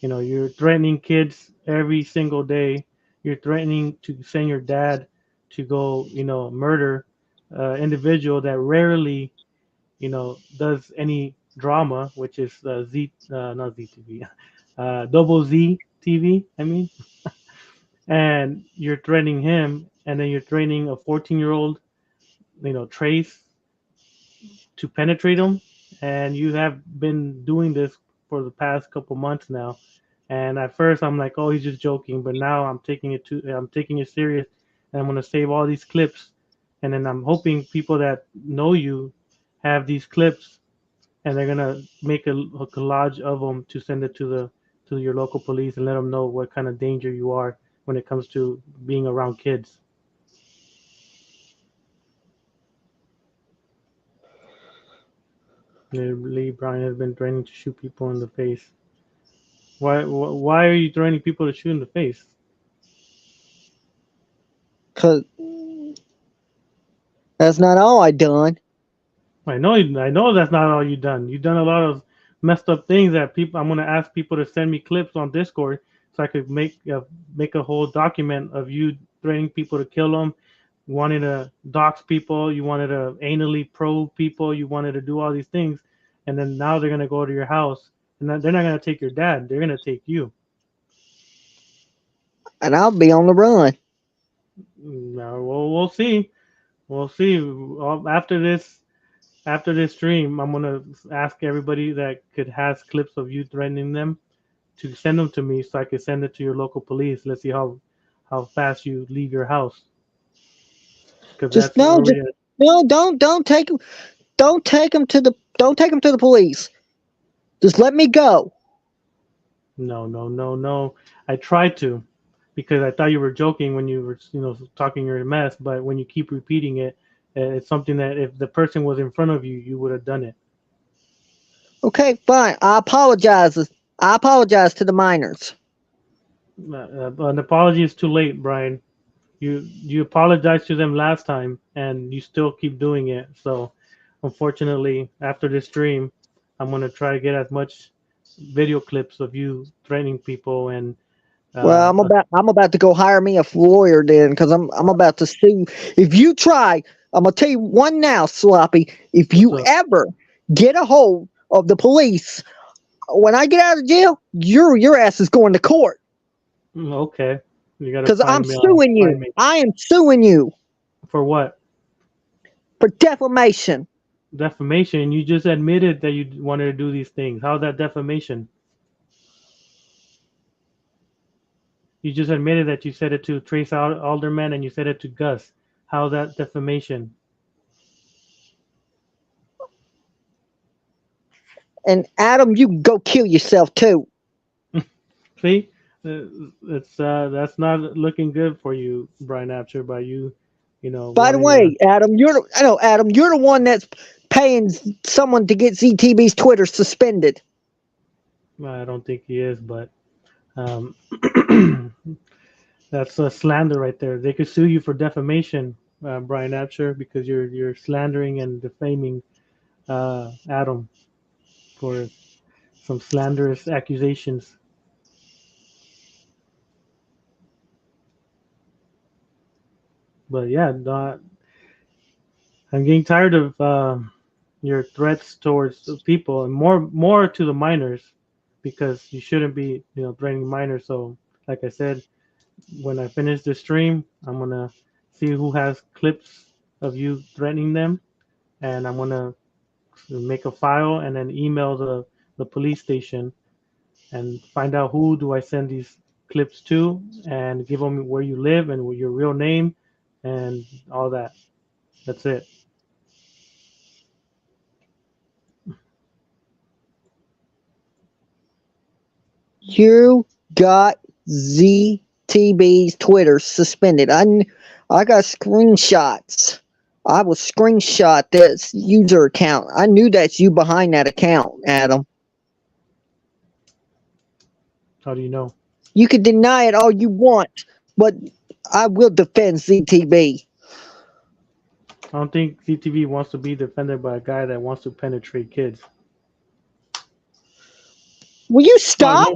You're threatening kids every single day. You're threatening to send your dad to go, murder individual that rarely, does any drama, which is not ZTV, Double Z TV. I mean, and you're threatening him, and then you're threatening a 14-year-old, Trace, to penetrate him, and you have been doing this for the past couple months now. And at first, I'm like, oh, he's just joking, but now I'm taking it serious, and I'm gonna save all these clips, and then I'm hoping people that know you have these clips, and they're gonna make a collage of them to send it to your local police and let them know what kind of danger you are when it comes to being around kids. Lee Brian has been threatening to shoot people in the face. Why are you threatening people to shoot in the face? Cause that's not all I done. I know that's not all you've done. You've done a lot of messed up things that people. I'm gonna ask people to send me clips on Discord so I could make a whole document of you threatening people to kill them, wanted to dox people, you wanted to anally probe people, you wanted to do all these things, and then now they're gonna go to your house, and they're not gonna take your dad, they're gonna take you. And I'll be on the run. No, we'll see. We'll see. After this stream, I'm gonna ask everybody that could has clips of you threatening them to send them to me so I can send it to your local police. Let's see how fast you leave your house. Because Just that's where no, just we no. Don't take him. Don't take him to the. Don't take him to the police. Just let me go. No. I tried to, because I thought you were joking when you were, talking your mess. But when you keep repeating it, it's something that if the person was in front of you, you would have done it. Okay, fine. I apologize. I apologize to the minors. An apology is too late, Brian. You apologized to them last time, and you still keep doing it. So, unfortunately, after this stream, I'm gonna try to get as much video clips of you threatening people and. Well, I'm about to go hire me a lawyer then, because I'm about to sue. If you try, I'm gonna tell you one now, Sloppy. If you ever get a hold of the police when I get out of jail, your ass is going to court. Okay, you gotta. Because I'm suing you. I am suing you. For what? For defamation. Defamation? You just admitted that you wanted to do these things. How's that defamation? You just admitted that you said it to Trace Alderman and you said it to Gus. How's that defamation? And Adam, you go kill yourself too. See, that's not looking good for you, Brian Apsher. By you, By the way, Adam, you're the one that's paying someone to get ZTB's Twitter suspended. I don't think he is, but that's a slander right there. They could sue you for defamation, Brian Apsher, because you're slandering and defaming Adam for some slanderous accusations. But yeah, I'm getting tired of your threats towards people, and more to the minors, because you shouldn't be threatening minors. So like I said, when I finish the stream, I'm gonna see who has clips of you threatening them, and I'm gonna make a file and then email the police station and find out who do I send these clips to, and give them where you live and your real name and all that. That's it. You got ZTB's Twitter suspended. I got screenshots. I will screenshot this user account. I knew that's you behind that account, Adam. How do you know? You can deny it all you want, but I will defend ZTB. I don't think ZTB wants to be defended by a guy that wants to penetrate kids. Will you stop?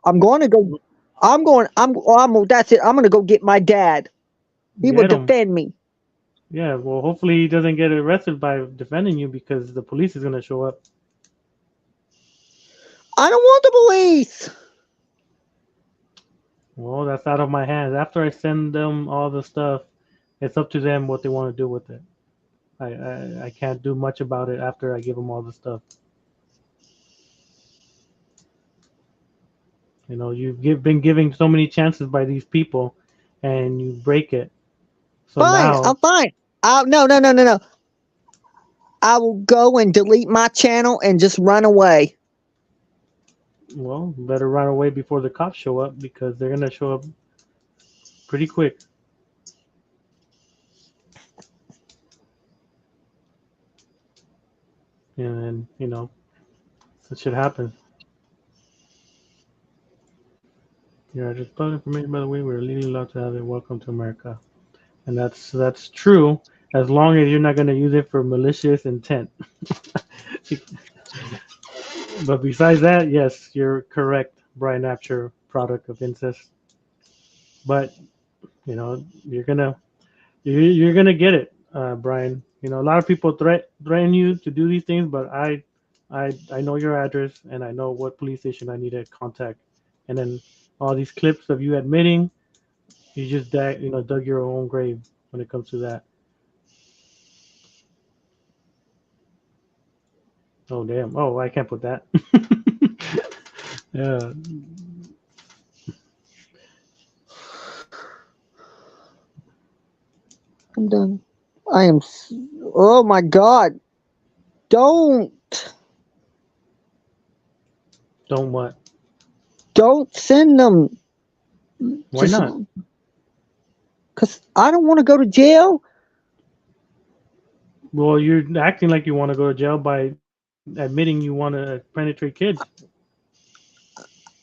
I'm going to go. That's it. I'm going to go get my dad. He will defend me. Yeah, well, hopefully he doesn't get arrested by defending you, because the police is going to show up. I don't want the police. Well, that's out of my hands. After I send them all the stuff, it's up to them what they want to do with it. I can't do much about it after I give them all the stuff. You've been giving so many chances by these people, and you break it. So fine, I'm fine. No. I will go and delete my channel and just run away. Well, better run away before the cops show up, because they're gonna show up pretty quick. And then, that should happen. Yeah, just public information, by the way, we're legally allowed to have it. Welcome to America. And that's true, as long as you're not going to use it for malicious intent. But besides that, yes, you're correct, Brian Apsher, product of incest. But, you're going to You're gonna get it, Brian. You know, a lot of people threaten you to do these things, but I know your address and I know what police station I need to contact. And then all these clips of you admitting you just dug your own grave when it comes to that. Oh damn! Oh, I can't put that. Yeah. I'm done. I am. Oh my God! Don't Don't what? send them. Why not? Cause I don't want to go to jail. Well, you're acting like you want to go to jail by admitting you want to penetrate kids.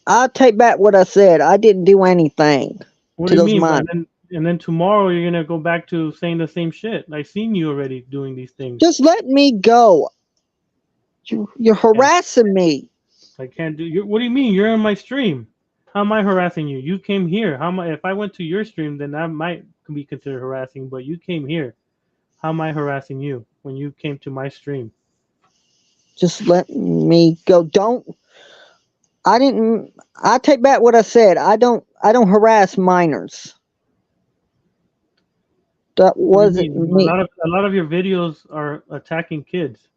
I'll take back what I said. I didn't do anything What to do you those mean? minors. And then tomorrow you're gonna go back to saying the same shit. I seen you already doing these things. Just let me go. You're harassing me. I can't do. What do you mean? You're on my stream. How am I harassing you? You came here. How am I? If I went to your stream, then that might be considered harassing. But you came here. How am I harassing you when you came to my stream? Just let me go. Don't. I didn't. I take back what I said. I don't harass minors. That What do you wasn't mean? me. A lot of your videos are attacking kids.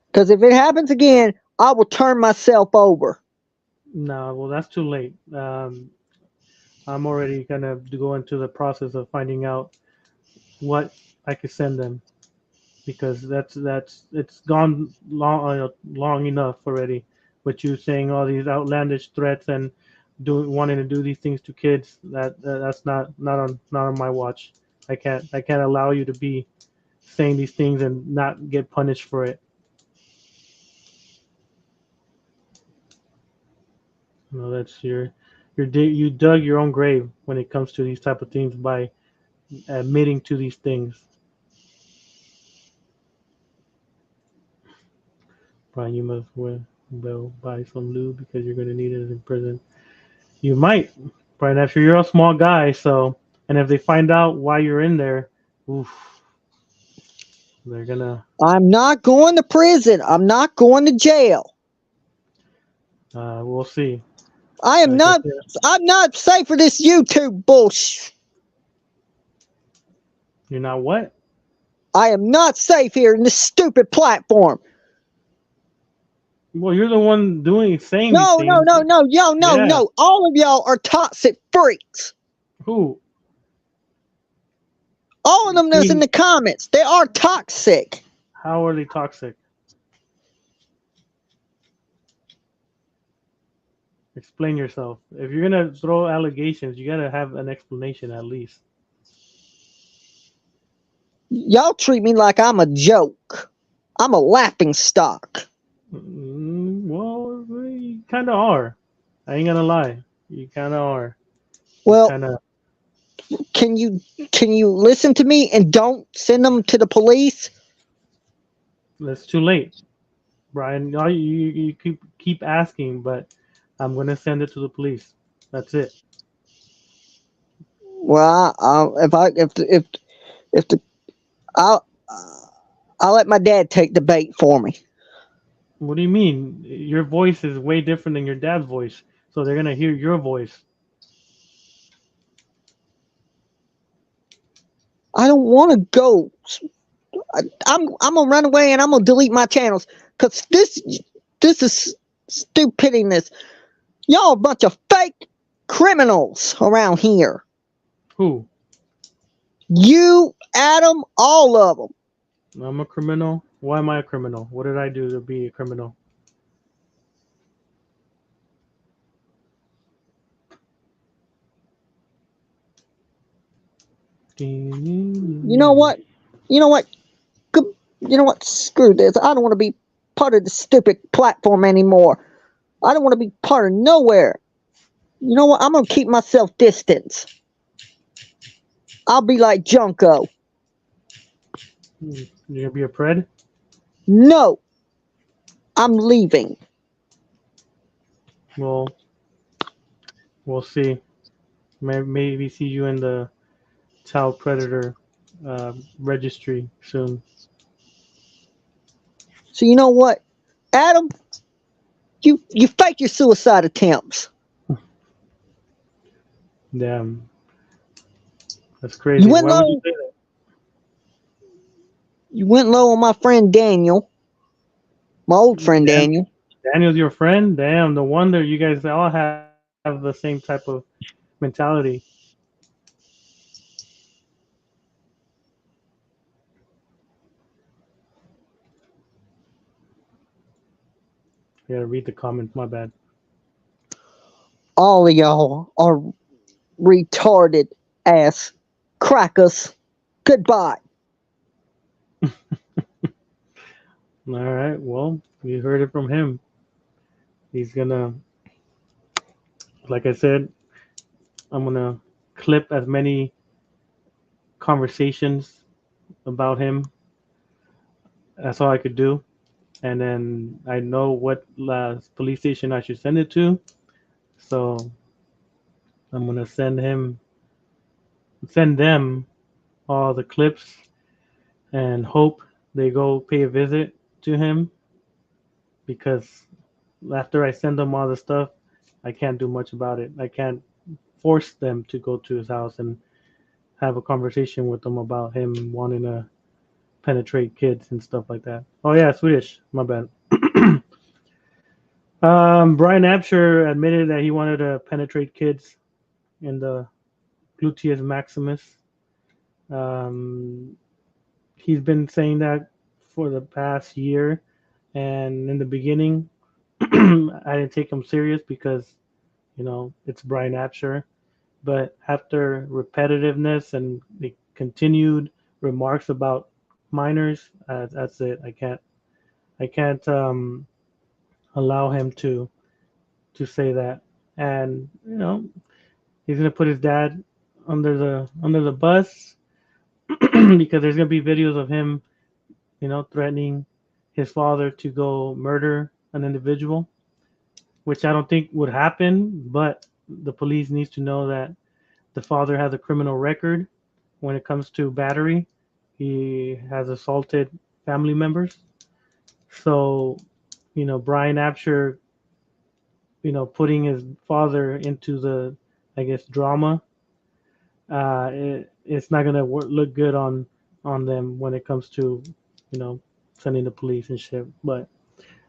Because if it happens again, I will turn myself over. No, well, that's too late. I'm already gonna go into the process of finding out what I could send them because it's gone long enough already. With you saying all these outlandish threats and wanting to do these things to kids, that's not on my watch. I can't allow you to be saying these things and not get punished for it. No, that's you dug your own grave when it comes to these type of things by admitting to these things. Brian, you must well buy some lube because you're gonna need it in prison. You might, Brian. After you're a small guy, so and if they find out why you're in there, oof, they're gonna. I'm not going to prison. I'm not going to jail. We'll see. I am Like I not. said, I'm not safe for this YouTube bullshit. you're not what? I am not safe here in this stupid platform. Well, you're the one saying these No, things. Yo, Yeah. no. All of y'all are toxic freaks. Who? All of them that's in the comments, they are toxic. How are they toxic? Explain yourself. If you're gonna throw allegations, you gotta have an explanation at least. Y'all treat me like I'm a joke. I'm a laughing stock. Well, you kind of are. I ain't gonna lie. You kind of are. Well, Kinda... can you listen to me and don't send them to the police? It's too late, Brian. You keep asking, but I'm gonna send it to the police. That's it. Well, I'll let my dad take the bait for me. What do you mean? Your voice is way different than your dad's voice, so they're gonna hear your voice. I don't want to go. I'm gonna run away and I'm gonna delete my channels because this is stupidness. Y'all a bunch of fake criminals around here. Who? You, Adam, all of them. I'm a criminal. Why am I a criminal? What did I do to be a criminal? You know what? You know what? Screw this. I don't want to be part of the stupid platform anymore. I don't want to be part of nowhere. You know what? I'm gonna keep myself distance. I'll be like Junko. You're gonna be a pred? No. I'm leaving. Well, we'll see. Maybe see you in the child predator registry soon. So you know what, Adam, you fake your suicide attempts. Damn, that's You crazy. went Why would you low. say that? You went low on my friend Daniel, my old friend Dan- Daniel. Daniel's your friend? Damn, no wonder you guys all have the same type of mentality. I gotta read the comments. My bad. All of y'all are retarded ass crackers. Goodbye. All right. Well, you heard it from him. He's gonna, like I said, I'm gonna clip as many conversations about him. That's all I could do. And then I know what police station I should send it to. So I'm gonna send them all the clips, and hope they go pay a visit to him, because after I send them all the stuff, I can't do much about it. I can't force them to go to his house and have a conversation with them about him wanting to penetrate kids and stuff like that. Oh yeah, Swedish. My bad. Brian Absher admitted that he wanted to penetrate kids in the gluteus maximus. Um, he's been saying that for the past year, and in the beginning, I didn't take him serious because it's Brian Absher. But after repetitiveness and the continued remarks about minors, that's it. I can't allow him to say that. And he's gonna put his dad under the bus because there's gonna be videos of him, threatening his father to go murder an individual, which I don't think would happen. But the police needs to know that the father has a criminal record when it comes to battery. He has assaulted family members. So, Brian Absher, putting his father into the, I guess, drama, it's not gonna look good on them when it comes to, you know, sending the police and shit. But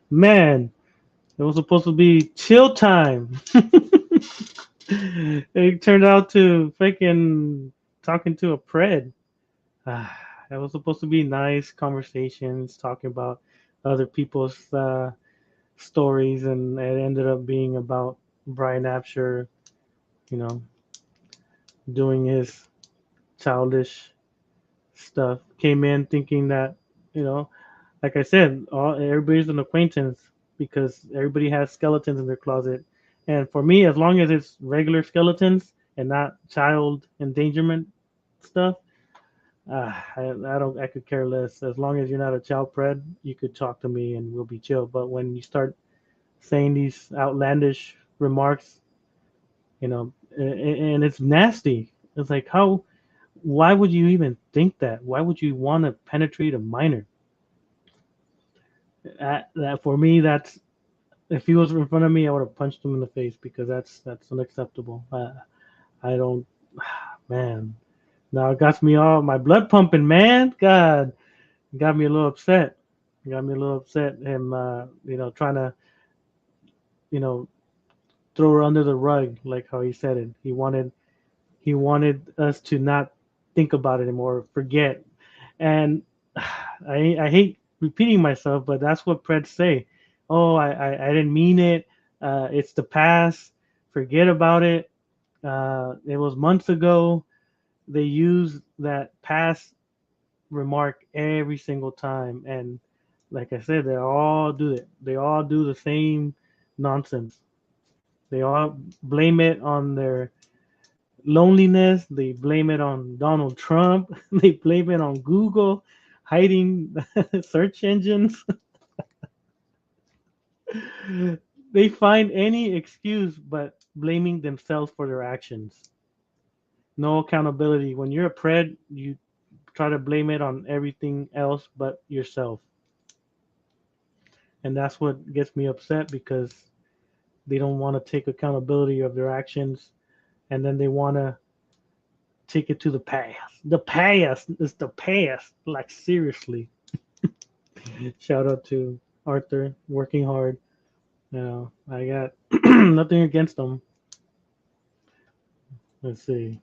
man, it was supposed to be chill time. It turned out to freaking talking to a pred. That was supposed to be nice conversations, talking about other people's stories, and it ended up being about Brian Absher, you know, doing his childish stuff. Came in thinking that, you know, like I said, everybody's an acquaintance because everybody has skeletons in their closet. And for me, as long as it's regular skeletons and not child endangerment stuff, I could care less. As long as you're not a child pred, you could talk to me and we'll be chill. But when you start saying these outlandish remarks, and it's nasty. It's like, why would you even think that? Why would you want to penetrate a minor? That for me, that's if he was in front of me, I would have punched him in the face because that's unacceptable. I don't, man. Now it got me all my blood pumping, man. God, it got me a little upset. It got me a little upset. Him, trying to, you know, throw her under the rug, like how he said it. He wanted us to not think about it anymore, forget. And I hate repeating myself, but that's what Preds say. Oh, I didn't mean it. It's the past. Forget about it. It was months ago. They use that past remark every single time, and like I said, they all do it. They all do the same nonsense. They all blame it on their loneliness. They blame it on Donald Trump. They blame it on Google hiding search engines. They find any excuse but blaming themselves for their actions. No accountability. When you're a pred, you try to blame it on everything else but yourself. And that's what gets me upset because they don't want to take accountability of their actions, and then they want to take it to the past. The past is the past. Like, seriously. Shout out to Arthur, working hard. I got nothing against them. Let's see.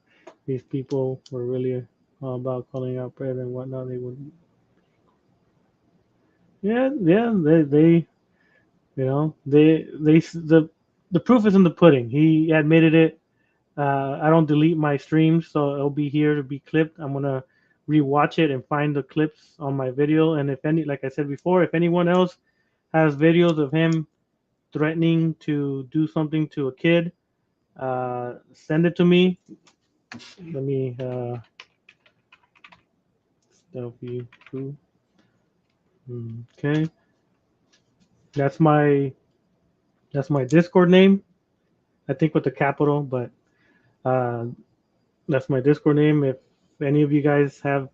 These people were really all about calling out bread and whatnot. They would, yeah. The proof is in the pudding. He admitted it. I don't delete my streams, so it'll be here to be clipped. I'm gonna rewatch it and find the clips on my video. And if any, like I said before, if anyone else has videos of him threatening to do something to a kid, send it to me. Let me Stealthy Poo. Okay, that's my Discord name. I think with the capital, but uh, that's my Discord name. If any of you guys have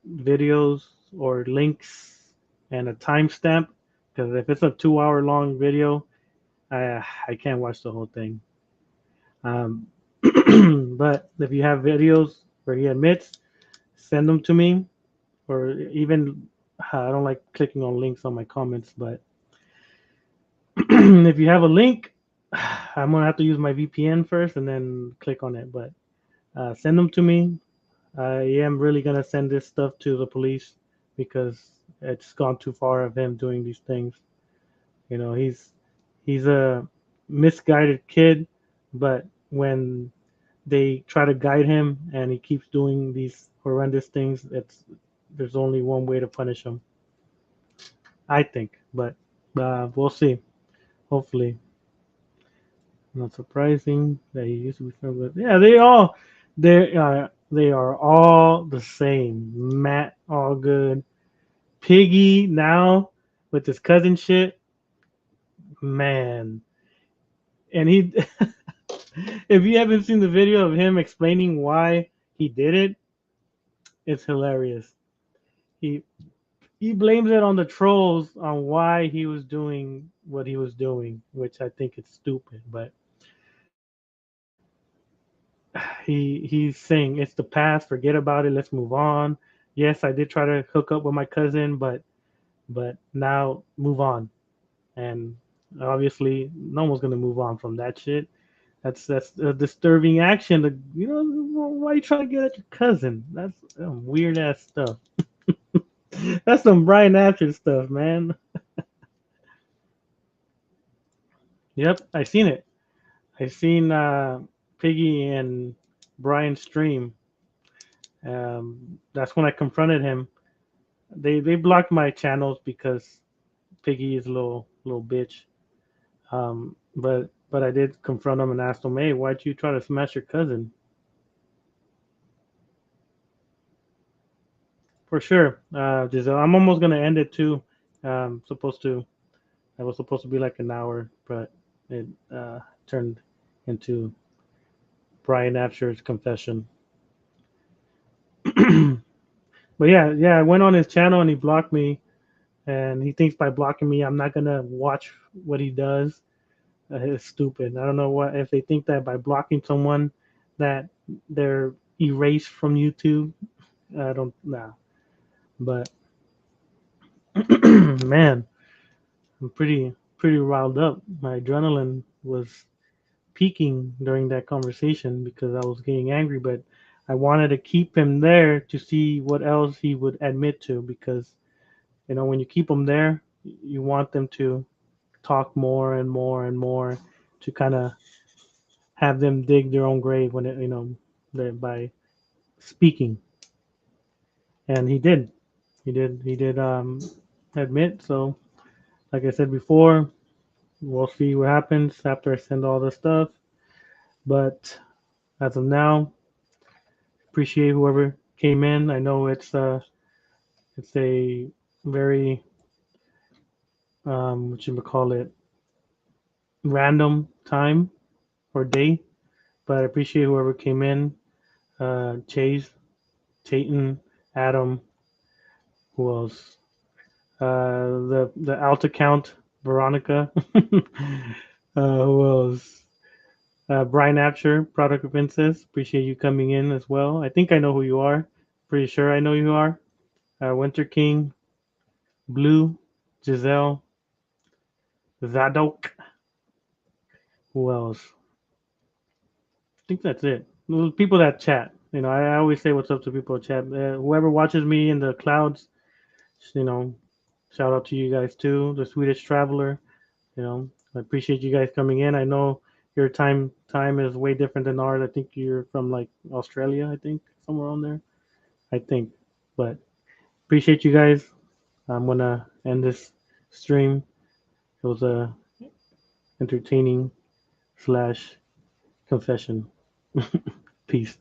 videos or links and a timestamp, because if it's a 2 hour long video, I can't watch the whole thing. But if you have videos where he admits, send them to me, or even I don't like clicking on links on my comments, but if you have a link, I'm gonna have to use my VPN first and then click on it. But send them to me. I am really gonna send this stuff to the police because it's gone too far of him doing these things. He's a misguided kid, but when they try to guide him and he keeps doing these horrendous things, there's only one way to punish him, I think. But we'll see. Hopefully, not surprising that he used to be friends with. Yeah, they are all the same. Matt, all good. Piggy now with his cousin shit, man. And he, if you haven't seen the video of him explaining why he did it, it's hilarious. He he blames it on the trolls on why he was doing what he was doing, which I think is stupid. But he's saying it's the past, forget about it, let's move on. Yes, I did try to hook up with my cousin, but now move on. And obviously, no one's gonna move on from that shit. That's a disturbing action. Why are you trying to get at your cousin? That's weird ass stuff. That's some Brian Asher stuff, man. Yep, I seen it. I seen Piggy and Brian stream. That's when I confronted him. They blocked my channels because Piggy is a little bitch. But I did confront him and asked him, "Hey, why'd you try to smash your cousin?" For sure, Giselle. I'm almost gonna end it too. Supposed to. It was supposed to be like an hour, but it turned into Brian Asher's confession. But yeah, I went on his channel and he blocked me, and he thinks by blocking me, I'm not gonna watch what he does. It's stupid. I don't know what if they think that by blocking someone that they're erased from YouTube. I don't know, but man, I'm pretty riled up. My adrenaline was peaking during that conversation because I was getting angry, but I wanted to keep him there to see what else he would admit to because when you keep them there, you want them to talk more and more and more to kind of have them dig their own grave when by speaking. And he did admit. So like I said before, we'll see what happens after I send all this stuff. But as of now, appreciate whoever came in. I know it's a very what you would call it, random time or day, but I appreciate whoever came in. Chase, Chayton, Adam. Who else? The Alta Count, Veronica. Who else? Brian Apsher, Product of Incest. Appreciate you coming in as well. I think I know who you are. Pretty sure I know who you are. Winter King, Blue, Giselle, Zadok. Who else? I think that's it. People that chat. I always say what's up to people that chat. Whoever watches me in the clouds, you know, shout out to you guys too. The Swedish Traveler. I appreciate you guys coming in. I know your time is way different than ours. I think you're from like Australia. I think somewhere on there. I think, but appreciate you guys. I'm gonna end this stream. It was a entertaining / confession. Peace.